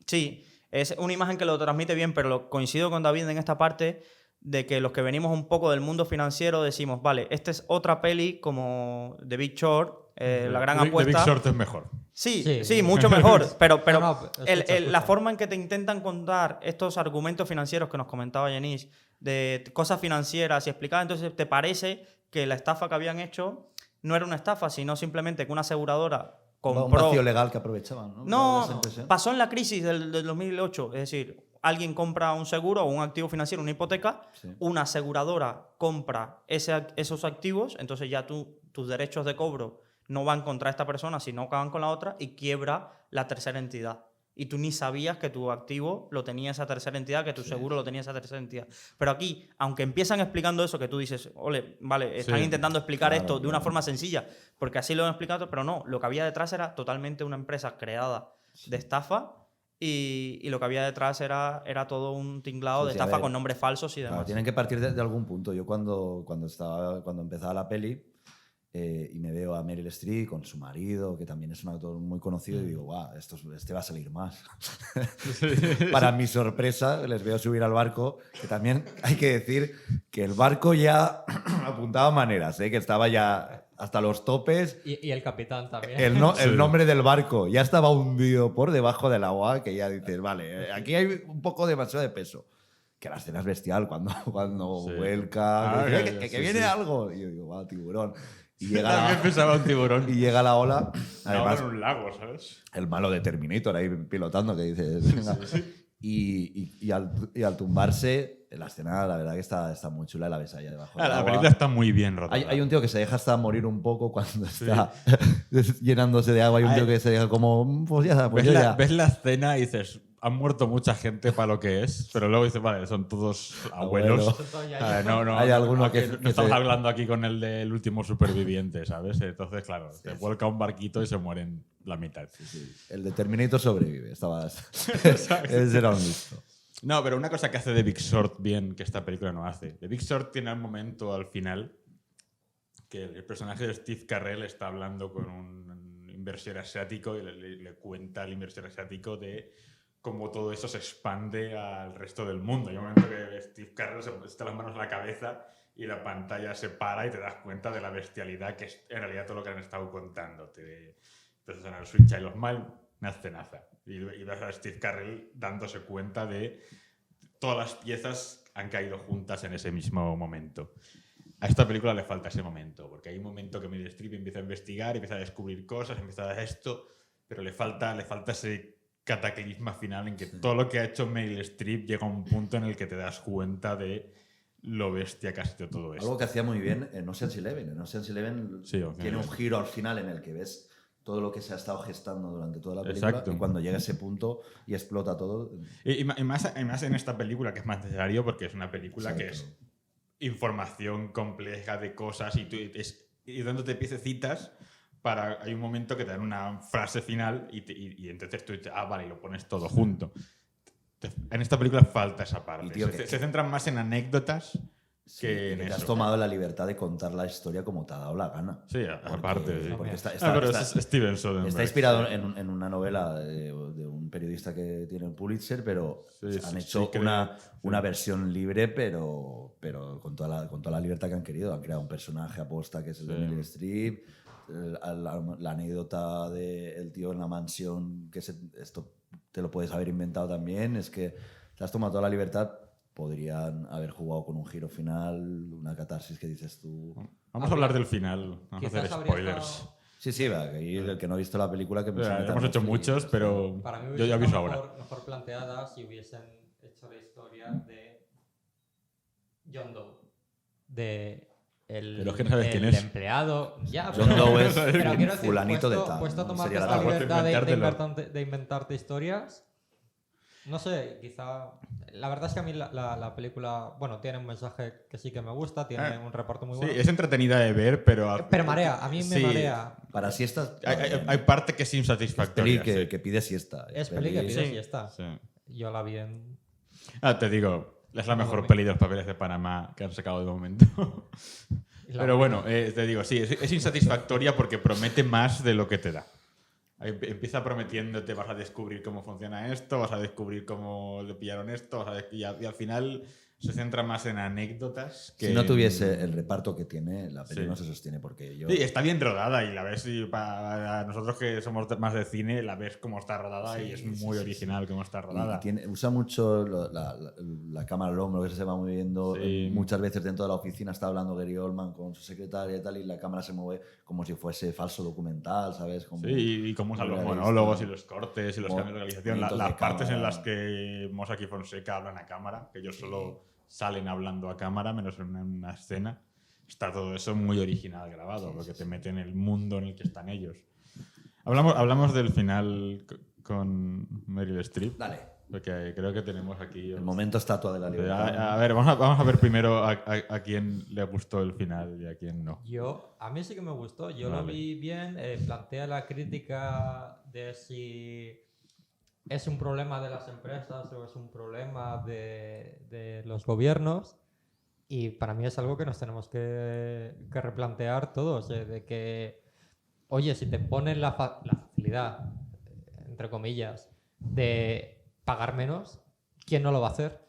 Sí, es una imagen que lo transmite bien, pero coincido con David en esta parte de que los que venimos un poco del mundo financiero decimos, vale, esta es otra peli como The Big Short, la gran apuesta. The Big Short es mejor. Sí, mucho mejor, pero escucha. la forma en que te intentan contar estos argumentos financieros que nos comentaba Yanis, de cosas financieras y explicadas, entonces te parece que la estafa que habían hecho no era una estafa, sino simplemente que una aseguradora Un compró... vacío legal que aprovechaban, ¿no? No, pasó en la crisis del 2008. Es decir, alguien compra un seguro o un activo financiero, una hipoteca, Sí. una aseguradora compra esos activos, entonces ya tus derechos de cobro no van contra esta persona, sino que van con la otra y quiebra la tercera entidad. Y tú ni sabías que tu activo lo tenía esa tercera entidad, que tu seguro lo tenía esa tercera entidad. Pero aquí, aunque empiezan explicando eso, que tú dices, ole, vale, están intentando explicar esto de una forma sencilla, porque así lo han explicado, pero no, lo que había detrás era totalmente una empresa creada de estafa y lo que había detrás era todo un tinglado de Sí, a estafa ver, con nombres falsos y demás. Claro, tienen que partir de algún punto. Yo cuando empezaba la peli y me veo a Meryl Streep con su marido, que también es un actor muy conocido, y digo, guau, este va a salir más. Para mi sorpresa, les veo subir al barco, que también hay que decir que el barco ya apuntaba maneras, que estaba ya hasta los topes. Y el capitán también. El nombre del barco ya estaba hundido por debajo del agua, que ya dices, vale, aquí hay un poco demasiado de peso. Que la escena es bestial cuando vuelca, que viene algo. Y yo digo, wow, tiburón. Y También pensaba un tiburón. y llega la ola. Además, en un lago, ¿sabes? el malo de Terminator ahí pilotando, que dices, venga. Y al tumbarse, la escena, la verdad que está muy chula, la ves allá debajo del La agua. película está muy bien rodada. Hay un tío que se deja hasta morir un poco cuando está llenándose de agua. Hay un tío que se deja como, pues ya, pues ¿Ves, yo la, ya. ves la escena y dices, han muerto mucha gente para lo que es, pero luego dices, vale, son todos abuelos. No, Hay alguno aquí que no estamos se- hablando aquí con el del último superviviente, ¿sabes? Entonces, claro, te vuelca un barquito y se mueren la mitad. El de Terminator sobrevive. Ese era un listo. No, pero una cosa que hace The Big Short bien, que esta película no hace. The Big Short tiene un momento al final que el personaje de Steve Carell está hablando con un inversor asiático y le cuenta al inversor asiático de cómo todo eso se expande al resto del mundo. Hay un momento que Steve Carell se está las manos en la cabeza y la pantalla se para y te das cuenta de la bestialidad que es en realidad todo lo que han estado contando. Entonces en el Sweet Child of Mine, una escenaza. Y ves a Steve Carell dándose cuenta de todas las piezas han caído juntas en ese mismo momento. A esta película le falta ese momento, porque hay un momento que Meryl Streep empieza a investigar, empieza a descubrir cosas, empieza a esto, pero le falta ese cataclisma final en que todo lo que ha hecho Meryl Streep llega a un punto en el que te das cuenta de lo bestia que ha sido todo esto. Algo que hacía muy bien en Ocean's Eleven. En Ocean's Eleven Sí, tiene un giro al final en el que ves todo lo que se ha estado gestando durante toda la película. Exacto. Y cuando llega ese punto y explota todo... Y más en esta película, que es más necesario porque es una película que es Exacto. información compleja de cosas y dándote piececitas para... Hay un momento que te dan una frase final y entonces tú dices, vale, y lo pones todo junto. En esta película falta esa parte. Y, tío, Se centran más en anécdotas Sí, que en te has eso. tomado la libertad de contar la historia como te ha dado la gana. Sí, aparte. Sí. Porque Pero es Steven Soderbergh. está inspirado en una novela de un periodista que tiene el Pulitzer, pero Sí, han sí, hecho sí, una versión libre, pero con toda la libertad que han querido. Han creado un personaje aposta que es el de Sí. Meryl Streep, la anécdota del tío en la mansión, que esto te lo puedes haber inventado también, es que te has tomado toda la libertad. Podrían haber jugado con un giro final, una catarsis que dices tú. Vamos a hablar del final. Vamos a Quizás hacer habría spoilers. estado- Sí, va, que ahí el que no ha visto la película que me se meta Hemos en hecho Netflix. muchos, pero Para mí yo hubiese ya aviso estado ahora. mejor planteada si hubiesen hecho la historia de John Doe. De Pero es que no sabes quién es. empleado. Ya, John Doe es pero quiero decir, fulanito de puesto, tal. puesto a ¿no? tomarte Sería esta la puesto libertad inventártelo. de inventarte historias. No sé, quizá... La verdad es que a mí la película, bueno, tiene un mensaje que sí que me gusta, tiene un reparto muy Sí, bueno. es entretenida de ver, pero... Pero marea, a mí me Sí. marea. Para siestas. Hay parte que es peli insatisfactoria. que pide siesta. Es peli que pide Sí. siesta. Sí. Yo la vi en... Te digo, es la mejor dormí. peli de los papeles de Panamá que han sacado de momento. y la Pero vi. bueno, te digo, sí, es insatisfactoria porque promete más de lo que te da. Empieza prometiéndote, vas a descubrir cómo funciona esto, vas a descubrir cómo le pillaron esto, y al final se centra más en anécdotas que Si no en- tuviese el reparto que tiene, la peli Sí. no se sostiene porque yo... Sí, está bien rodada y la ves, y para nosotros que somos más de cine, la ves como está rodada y es muy original como está rodada. Usa mucho la cámara al hombro que se va moviendo. Sí. Muchas veces dentro de la oficina está hablando Gary Oldman con su secretaria y tal, y la cámara se mueve como si fuese falso documental, ¿sabes? Como Sí, y cómo usan los realista. monólogos y los cortes y los Mo- cambios de realización. movimientos Las de partes en cámara. las que Mossack y Fonseca hablan a cámara, que ellos solo salen hablando a cámara, menos en una escena. Está todo eso muy original grabado, porque te mete en el mundo en el que están ellos. Hablamos del final con Meryl Streep, Dale, porque creo que tenemos aquí... el momento estatua de la libertad. A ver, vamos a ver primero a quién le gustó el final y a quién no. A mí sí que me gustó, yo Vale. lo vi bien, plantea la crítica de si es un problema de las empresas o es un problema de los gobiernos, y para mí es algo que nos tenemos que replantear todos, de que, oye, si te ponen la facilidad, entre comillas, de pagar menos, ¿quién no lo va a hacer?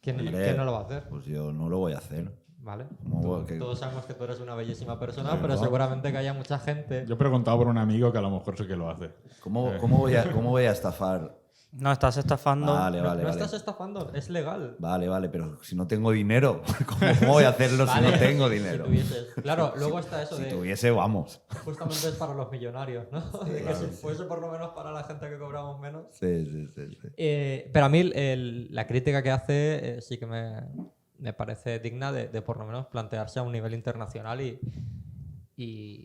¿Quién Hombre, no lo va a hacer? Pues yo no lo voy a hacer. ¿Vale? ¿Cómo que- Todos sabemos que tú eres una bellísima persona, Claro. pero seguramente que haya mucha gente. Yo he preguntado por un amigo que a lo mejor sí que lo hace. ¿Cómo voy a estafar? No, estás estafando. Vale, No, vale, no vale. estás estafando, es legal. Vale, pero si no tengo dinero, ¿cómo voy a hacerlo si no Vale, tengo si dinero? tuvieses. Claro, luego está eso Si de. tuviese, vamos. Justamente es para los millonarios, ¿no? De que si fuese por lo menos para la gente que cobramos menos. Sí. Pero a mí la crítica que hace sí que me parece digna de por lo menos plantearse a un nivel internacional y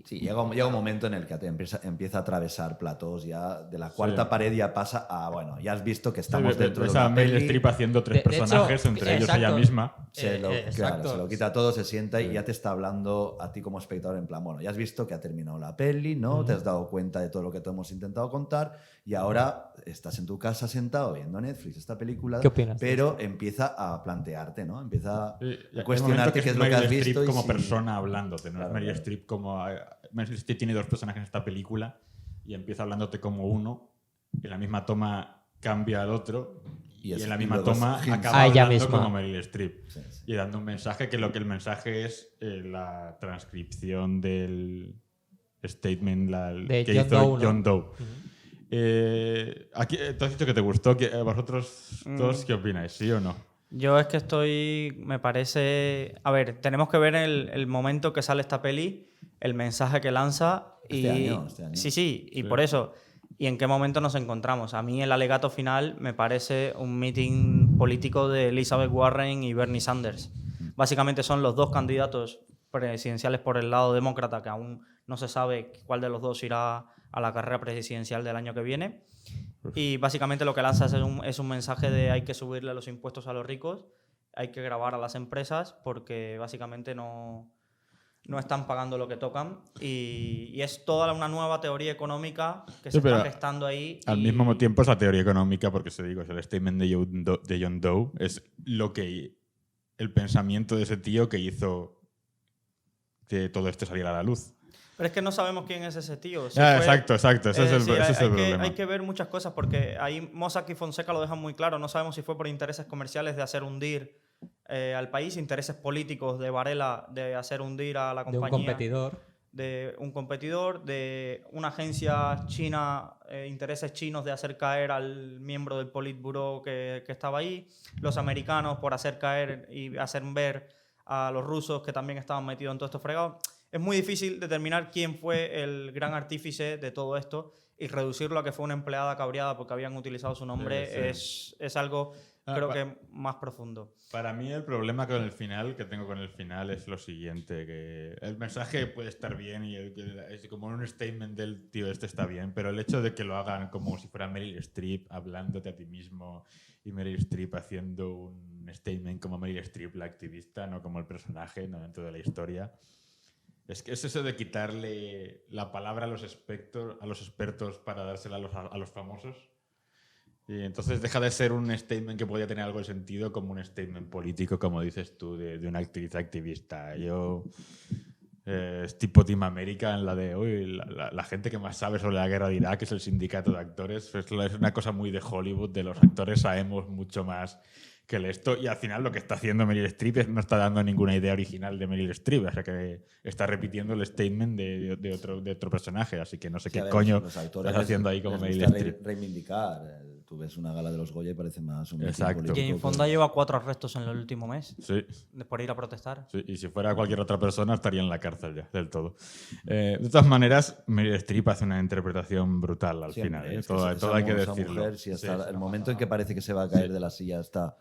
Sí, llega un momento en el que empieza a atravesar platós ya, de la cuarta pared ya pasa a, bueno, ya has visto que estamos dentro de Ves a una Meryl peli, Streep haciendo tres De hecho, personajes, entre ellos ella exacto. misma. claro, exacto. se lo quita todo, se sienta y ya te está hablando a ti como espectador en plan, bueno, ya has visto que ha terminado la peli, ¿no? Te has dado cuenta de todo lo que te hemos intentado contar y ahora estás en tu casa sentado viendo Netflix esta película, ¿Qué opinas de pero empieza a plantearte, ¿no? Empieza Sí, y hay a cuestionarte momentos qué es lo que has Meryl visto Streep y como si- persona hablándote, no Claro, es Meryl claro. Streep como... Meryl Streep tiene dos personajes en esta película y empieza hablándote como uno. En la misma toma cambia al otro y es- en la y misma luego es toma Hinch. acaba ella hablando misma. como Meryl Streep Sí, sí. y dando un mensaje que el mensaje es la transcripción del statement De que John hizo Doe, ¿no? John Doe. Aquí, tú has dicho que te gustó. ¿Vosotros dos qué opináis? ¿Sí o no? Yo es que me parece... A ver, tenemos que ver el momento que sale esta peli, el mensaje que lanza y... Este año. Sí, y por eso. ¿Y en qué momento nos encontramos? A mí el alegato final me parece un meeting político de Elizabeth Warren y Bernie Sanders. Básicamente son los dos candidatos presidenciales por el lado demócrata, que aún no se sabe cuál de los dos irá a la carrera presidencial del año que viene. Y básicamente lo que lanza es un mensaje de hay que subirle los impuestos a los ricos, hay que grabar a las empresas porque básicamente no están pagando lo que tocan y es toda una nueva teoría económica que Sí, se pero está gestando ahí. Al y- mismo tiempo es la teoría económica, porque se digo, es el statement de John Doe, es el pensamiento de ese tío que hizo que todo esto saliera a la luz. Pero es que no sabemos quién es ese tío. Si Exacto. Ese es el hay problema. hay que ver muchas cosas porque ahí Mossack y Fonseca lo dejan muy claro. No sabemos si fue por intereses comerciales de hacer hundir al país, intereses políticos de Varela de hacer hundir a la De compañía. un competidor. De un competidor, de una agencia china, intereses chinos de hacer caer al miembro del Politburo que estaba ahí, los americanos por hacer caer y hacer ver a los rusos que también estaban metidos en todo esto fregado. Es muy difícil determinar quién fue el gran artífice de todo esto y reducirlo a que fue una empleada cabreada porque habían utilizado su nombre Sí. es algo, creo que más profundo. Para mí el problema que tengo con el final es lo siguiente, que el mensaje puede estar bien y es como un statement del tío este está bien, pero el hecho de que lo hagan como si fuera Meryl Streep hablándote a ti mismo y Meryl Streep haciendo un statement como Meryl Streep la activista, no como el personaje, no dentro de la historia. Es que es eso de quitarle la palabra a los expertos para dársela a los famosos. Y entonces deja de ser un statement que podía tener algo de sentido como un statement político, como dices tú, de una actriz activista. Es tipo Team America en la de la gente que más sabe sobre la guerra de Irak es el sindicato de actores. Es una cosa muy de Hollywood, de los actores sabemos mucho más que esto. Y al final lo que está haciendo Meryl Streep no está dando ninguna idea original de Meryl Streep. O sea que está repitiendo el statement de otro personaje. Así que no sé Sí, qué a ver, coño los autores estás haciendo ahí como les Meryl gusta Streep. reivindicar. Tú ves una gala de los Goya y parece más un meeting Exacto. político Jane que- Fonda lleva 4 arrestos en el último mes Sí. por ir a protestar. Sí, y si fuera cualquier otra persona estaría en la cárcel ya, del todo. De todas maneras, Meryl Streep hace una interpretación brutal al Siempre, final. es que Todo esa hay que esa decirlo. mujer, si hasta Sí. el momento en que parece que se va a caer de la silla está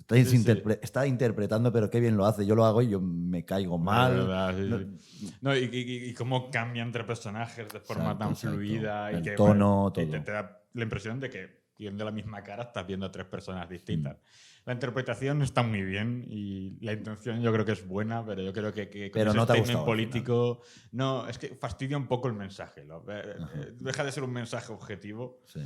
sí. está interpretando, pero qué bien lo hace. Yo lo hago y yo me caigo La mal. verdad, sí, No- sí. No, y cómo cambia entre personajes de forma Exacto, tan exacto. fluida. Y El que, tono, y todo. te da la impresión de que viendo la misma cara estás viendo a 3 personas distintas. La interpretación está muy bien y la intención yo creo que es buena, pero yo creo que con Pero ese no te ha statement gustado al político... No, es que fastidia un poco el mensaje. Deja de ser un mensaje objetivo, Sí,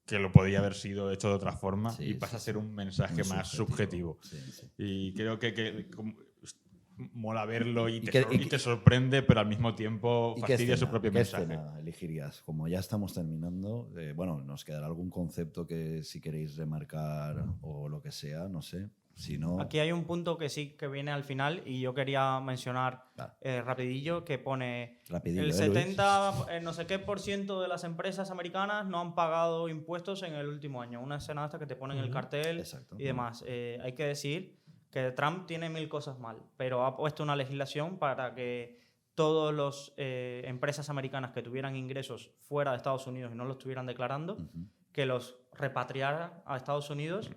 que lo podría haber sido hecho de otra forma, Sí, y pasa sí, a ser sí. un mensaje muy más subjetivo. Sí, sí. Y creo que mola verlo y Y te sorprende, pero al mismo tiempo ¿Y qué fastidia su escena- propio qué mensaje. escena elegirías? Como ya estamos terminando, bueno, nos quedará algún concepto que si queréis remarcar o lo que sea, no sé. Si no, Aquí hay un punto que sí que viene al final y yo quería mencionar Vale. rapidillo que pone rapidillo, el Luis? 70, no sé qué por ciento de las empresas americanas no han pagado impuestos en el último año. Una escena hasta que te ponen el cartel Exacto. y demás. Hay que decir que Trump tiene 1000 cosas mal, pero ha puesto una legislación para que todas las empresas americanas que tuvieran ingresos fuera de Estados Unidos y no los estuvieran declarando, que los repatriara a Estados Unidos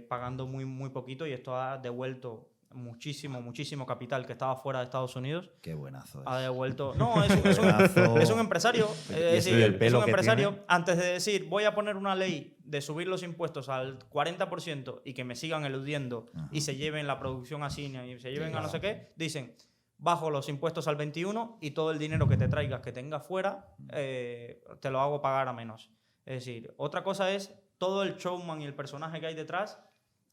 pagando muy, muy poquito, y esto ha devuelto muchísimo capital que estaba fuera de Estados Unidos. Qué buenazo es. Ha devuelto... No, Buenazo. es un empresario. Y Es ese decir, del es pelo un que empresario. tiene. Antes de decir, voy a poner una ley de subir los impuestos al 40% y que me sigan eludiendo y se lleven la producción a cine y se lleven a no sé qué, dicen, bajo los impuestos al 21 y todo el dinero que te traigas, que tengas fuera, te lo hago pagar a menos. Es decir, otra cosa es todo el showman y el personaje que hay detrás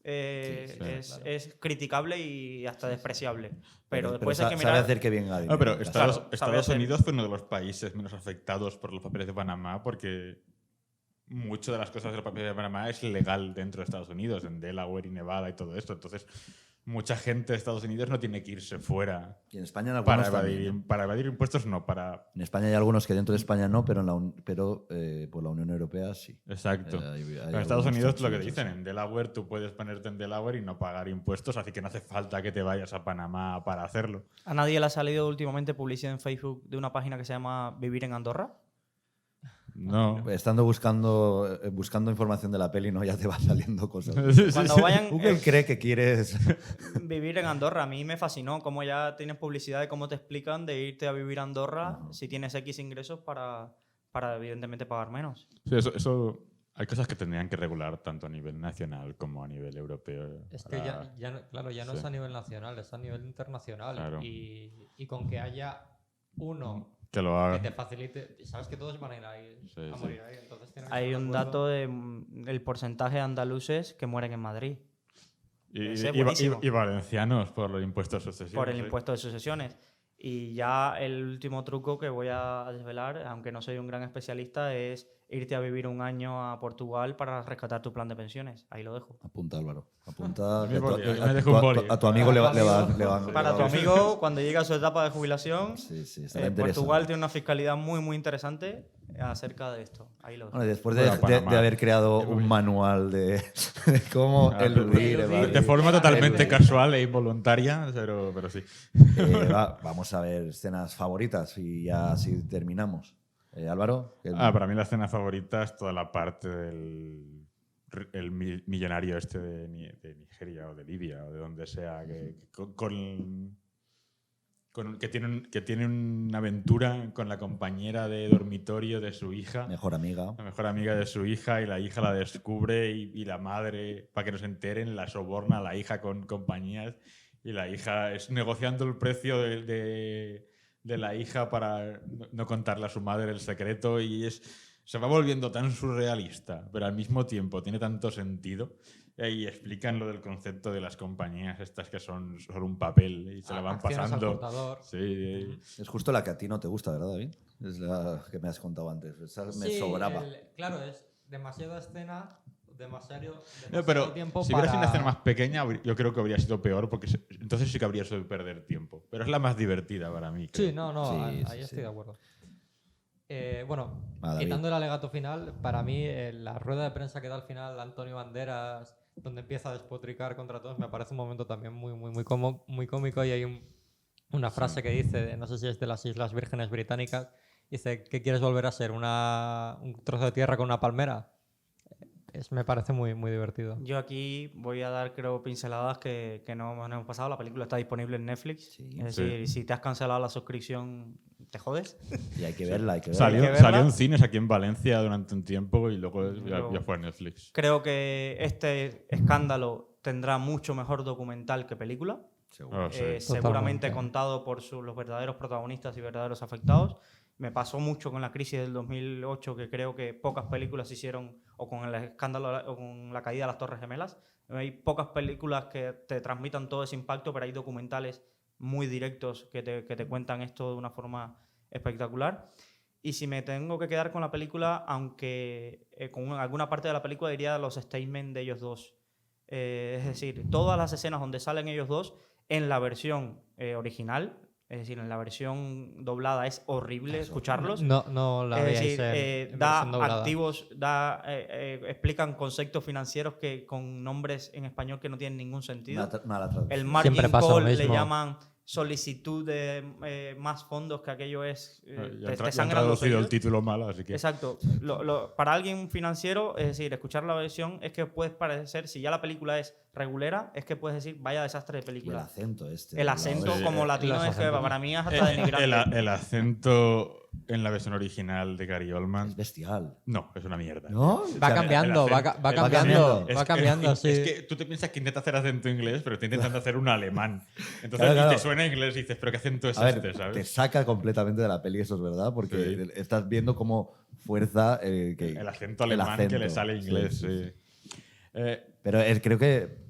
es criticable y hasta despreciable. Pero después hay que sabe mirar... hacer que venga dinero. No, pero Claro. Estados sabe hacer- Unidos fue uno de los países menos afectados por los papeles de Panamá porque mucho de las cosas de los papeles de Panamá es legal dentro de Estados Unidos, en Delaware y Nevada y todo esto. Entonces, mucha gente de Estados Unidos no tiene que irse fuera Y en España en algunos también, ¿no? para evadir impuestos, no, para... En España hay algunos que dentro de España no, pero, por la Unión Europea sí. Exacto. Hay En Estados algunos Unidos lo que taxis, dicen, sí. en Delaware tú puedes ponerte en Delaware y no pagar impuestos, así que no hace falta que te vayas a Panamá para hacerlo. ¿A nadie le ha salido últimamente publicidad en Facebook de una página que se llama Vivir en Andorra? No. Estando buscando información de la peli, ¿no? Ya te va saliendo cosas. Cuando vayan Google cree que quieres... Vivir en Andorra, a mí me fascinó cómo ya tienes publicidad de cómo te explican de irte a vivir a Andorra si tienes X ingresos para evidentemente pagar menos. Sí, eso hay cosas que tendrían que regular tanto a nivel nacional como a nivel europeo. Es que claro, ya no Sí. es a nivel nacional, es a nivel internacional. Claro. Y con que haya uno Que lo que haga. te facilite, sabes que todos van a ir ahí, Sí, a sí. morir ahí. Entonces tienen que Hay estar de un acuerdo. dato del porcentaje de andaluces que mueren en Madrid Y, Ese es y- y- buenísimo. y valencianos por los impuestos sucesivos. por el sí. impuesto de sucesiones. Y ya el último truco que voy a desvelar, aunque no soy un gran especialista, es irte a vivir un año a Portugal para rescatar tu plan de pensiones. Ahí lo dejo. Apunta, Álvaro. Apunta. Mi que boli, me dejo un boli. a tu amigo le va Para tu amigo, cuando llegue a su etapa de jubilación, Sí, estará interesante. Portugal tiene una fiscalidad muy, muy interesante acerca de esto. Ahí lo dejo. Bueno, y después Bueno, de Panamá. haber creado un manual de cómo eludir, De evadir, forma totalmente eludir. casual e involuntaria, pero sí. Vamos a ver escenas favoritas y ya así terminamos. Álvaro. Para mí la escena favorita es toda la parte del millonario este de Nigeria o de Libia o de donde sea, que tiene una aventura con la compañera de dormitorio de su hija. Mejor amiga. La mejor amiga de su hija, y la hija la descubre y la madre, para que no se enteren, la soborna a la hija con compañías, y la hija es negociando el precio de la hija para no contarle a su madre el secreto, y se va volviendo tan surrealista, pero al mismo tiempo tiene tanto sentido. Y explican lo del concepto de las compañías estas que son solo un papel y se la van Acciones al pasando. portador. Sí, Es justo la que a ti no te gusta, ¿verdad, David? Es la que me has contado antes. Esa me Sí, sobraba. claro, es demasiada escena, demasiado pero tiempo si hubiera sido una para- escena más pequeña, yo creo que habría sido peor, porque entonces sí que habría sido perder tiempo. Pero es la más divertida para mí. creo. Sí, no, Sí, ahí sí, estoy sí. de acuerdo. Bueno, David. quitando el alegato final, para mí la rueda de prensa que da al final Antonio Banderas, donde empieza a despotricar contra todos, me parece un momento también muy cómico, y hay una frase que dice, no sé si es de las Islas Vírgenes Británicas, dice, ¿qué quieres volver a ser? ¿Un trozo de tierra con una palmera? Me parece muy divertido. Yo aquí voy a dar, creo, pinceladas que no hemos pasado. La película está disponible en Netflix. Sí. Es decir, si te has cancelado la suscripción, te jodes. Y hay que verla, Salió, Hay que verla. salió en cines aquí en Valencia durante un tiempo y luego Luego- ya fue a Netflix. Creo que este escándalo tendrá mucho mejor documental que película. Oh, sí. Seguramente Totalmente. contado por los verdaderos protagonistas y verdaderos afectados. Me pasó mucho con la crisis del 2008, que creo que pocas películas se hicieron, o con el escándalo, o con la caída de las Torres Gemelas. Hay pocas películas que te transmitan todo ese impacto, pero hay documentales muy directos que te cuentan esto de una forma espectacular. Y si me tengo que quedar con la película, aunque con alguna parte de la película diría los statements de ellos dos. Es decir, todas las escenas donde salen ellos dos, en la versión original, es decir, en la versión doblada es horrible escucharlos. No la Es veáis decir, en da versión doblada. activos, explican conceptos financieros con nombres en español que no tienen ningún sentido. Mala traducción. El margin Siempre pasa lo call le mismo. llaman solicitud de más fondos, que aquello es... Ya han te sangran los traducido el oídos. título mal, así que... Exacto. Para alguien financiero, es decir, escuchar la versión es que puedes parecer, si ya la película es regulera, es que puedes decir, vaya desastre de Y el película. acento este. El acento Sí, como latino los es que acentos. para mí es hasta denigrante. el acento en la versión original de Gary Es Oldman, bestial. no, es una mierda. ¿No? Va cambiando, va cambiando, Es va que- cambiando, es sí. que tú te piensas que intenta hacer acento inglés, pero está intentando hacer un alemán. Entonces Claro, y claro. te suena inglés y dices, ¿pero qué acento es A ver, este? te ¿Sabes? saca completamente de la peli, eso es verdad, porque Sí. estás viendo cómo fuerza El acento alemán que le sale inglés. Sí. Pero creo que,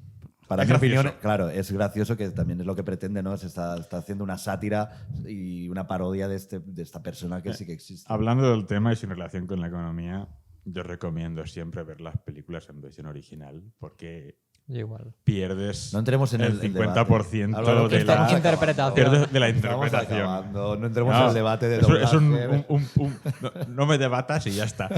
para Es mi opinión, gracioso. claro, es gracioso, que también es lo que pretende, ¿no? Está haciendo una sátira y una parodia de esta persona que sí que existe. Hablando del tema y sin relación con la economía, Yo recomiendo siempre ver las películas en versión original porque Yo igual. pierdes No entremos en el 50% debate. Álvaro, de estamos la interpretación. pierdes de la Estamos interpretación. acabando, no entremos No, en el debate de es doblaje. no me debatas y ya está.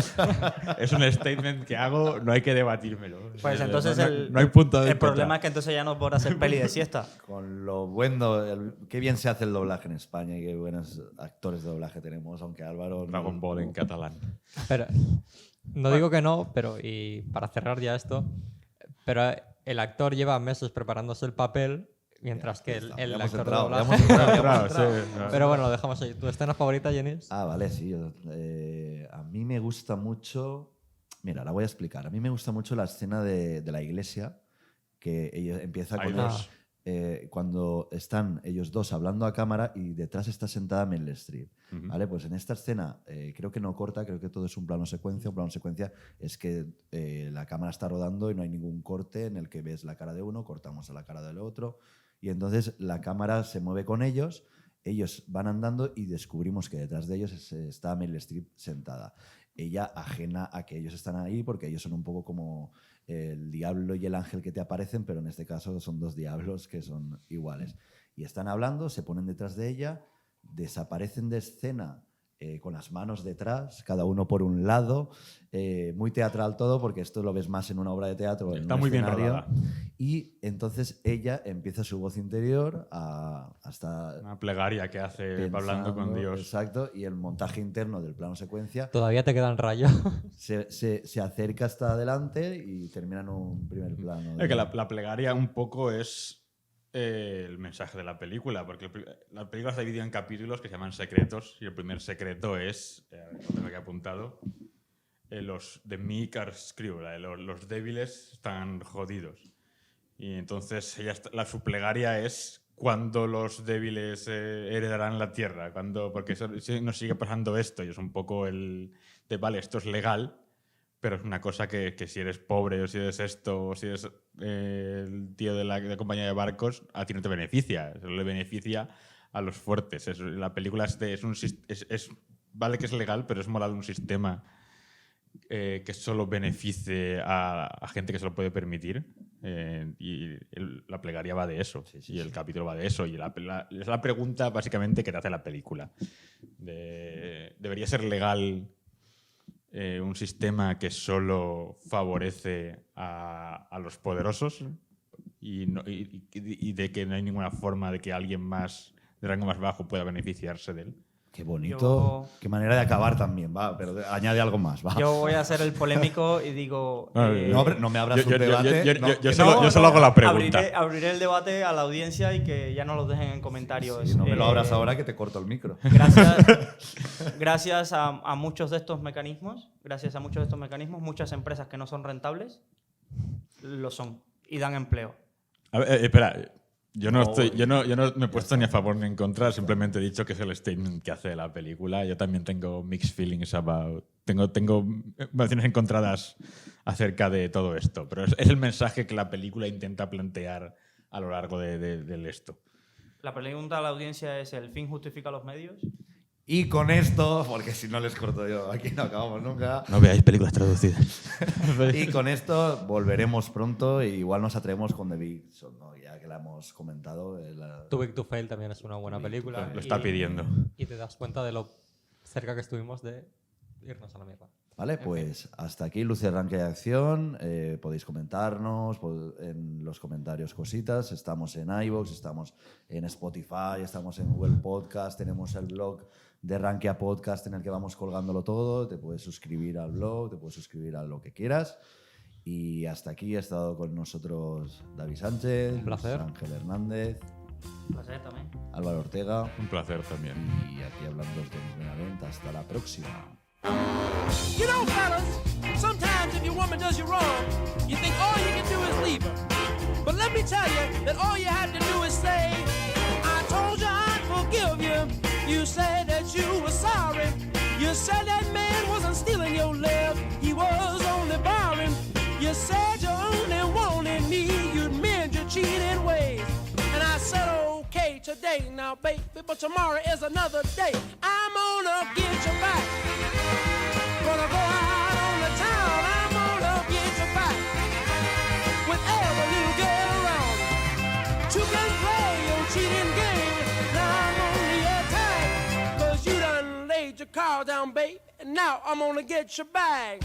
Es un statement que hago, no hay que debatírmelo. Pues entonces no hay punto de el problema es que entonces ya no podrá hacer peli de siesta. Con lo bueno, qué bien se hace el doblaje en España y qué buenos actores de doblaje tenemos, aunque Álvaro... Dragon Ball en catalán. Pero, no digo que no, pero y para cerrar ya esto, pero el actor lleva meses preparándose el papel, mientras que el Ya hemos actor de entrado, ya doblaje... hemos entrado. Claro, sí, no. Pero bueno, lo dejamos ahí. ¿Tu escena favorita, Jenis? Ah, vale, sí. A mí me gusta mucho... Mira, la voy a explicar. A mí me gusta mucho la escena de la iglesia, que ella empieza Hay con dos. cuando están ellos dos hablando a cámara y detrás está sentada Meryl Streep. Ujú. ¿Vale? Pues en esta escena creo que no corta, creo que todo es un plano secuencia. Un plano secuencia es que la cámara está rodando y no hay ningún corte en el que ves la cara de uno, cortamos a la cara del otro y entonces la cámara se mueve con ellos, ellos van andando y descubrimos que detrás de ellos está Meryl Streep sentada. Ella ajena a que ellos están ahí porque ellos son un poco como el diablo y el ángel que te aparecen, pero en este caso son dos diablos que son iguales. Y están hablando, se ponen detrás de ella, desaparecen de escena con las manos detrás, cada uno por un lado, muy teatral todo, porque esto lo ves más en una obra de teatro. Está en un muy bien escenario. rodada. Y entonces ella empieza su voz interior hasta Una plegaria que hace hablando con pensando, Dios. Exacto, y el montaje interno del plano secuencia Todavía te quedan rayos. se acerca hasta adelante y termina en un primer plano. Es que la plegaria un poco es el mensaje de la película, porque la película está dividida en capítulos que se llaman secretos, y el primer secreto es, lo tengo aquí apuntado, los The Meek are Screw, los débiles están jodidos. Y entonces su plegaria es cuando los débiles heredarán la tierra, porque nos sigue pasando esto, y es un poco vale, esto es legal, pero es una cosa que si eres pobre o si eres esto o si eres el tío de la compañía de barcos, a ti no te beneficia, solo le beneficia a los fuertes. La película vale que es legal, pero es molado un sistema que solo beneficie a gente que se lo puede permitir. La plegaria va de eso, y el capítulo va de eso, y es la pregunta básicamente que te hace la película. ¿Debería ser legal un sistema que solo favorece a los poderosos y de que no hay ninguna forma de que alguien más de rango más bajo pueda beneficiarse de él? Qué bonito. Qué manera de acabar también, va, pero añade algo más, va. Yo voy a ser el polémico y digo... No me abras un debate. Yo solo hago la pregunta. Abriré el debate a la audiencia y que ya no lo dejen en comentarios. Sí, no me lo abras ahora que te corto el micro. Gracias a muchos de estos mecanismos, muchas empresas que no son rentables lo son y dan empleo. A ver, espera. Yo no me he puesto ni a favor ni en contra, simplemente he dicho que es el statement que hace la película. Yo también tengo mixed feelings about... Tengo emociones encontradas acerca de todo esto, pero es el mensaje que la película intenta plantear a lo largo de esto. La pregunta a la audiencia es: ¿el fin justifica los medios? Y con esto, porque si no les corto yo, aquí no acabamos nunca. No veáis películas traducidas. Y con esto volveremos pronto y igual nos atrevemos con The Big Short, ¿no? Ya que la hemos comentado. Too Big to Fail también es una buena película. Lo está pidiendo. Y te das cuenta de lo cerca que estuvimos de irnos a la mierda. Vale, pues hasta aquí Luces, Arranque y Acción. Podéis comentarnos en los comentarios cositas. Estamos en iVoox, estamos en Spotify, estamos en Google Podcast, tenemos el blog de Rankia Podcast en el que vamos colgándolo todo. Te puedes suscribir al blog, te puedes suscribir a lo que quieras. Y hasta aquí ha estado con nosotros David Sánchez, Un placer. Ángel Hernández, Un placer también. Álvaro Ortega Un placer también. y aquí hablando de Denis Benavent. Hasta la próxima. You know, fellas, sometimes if your woman does you wrong, you think all you can do is leave her. But let me tell you that all you had to do is say, I told you I'd forgive you. You said that you were sorry. You said that man wasn't stealing your love, he was only borrowing. You said you only wanted me, you'd mend your cheating ways. And I said, okay, today now, baby, but tomorrow is another day. I'm gonna get you back. Gonna go out on the town. back with every little girl around. You can play your cheating game. Now I'm on the attack, 'cause you done laid your car down, babe, and now I'm gonna get your bag.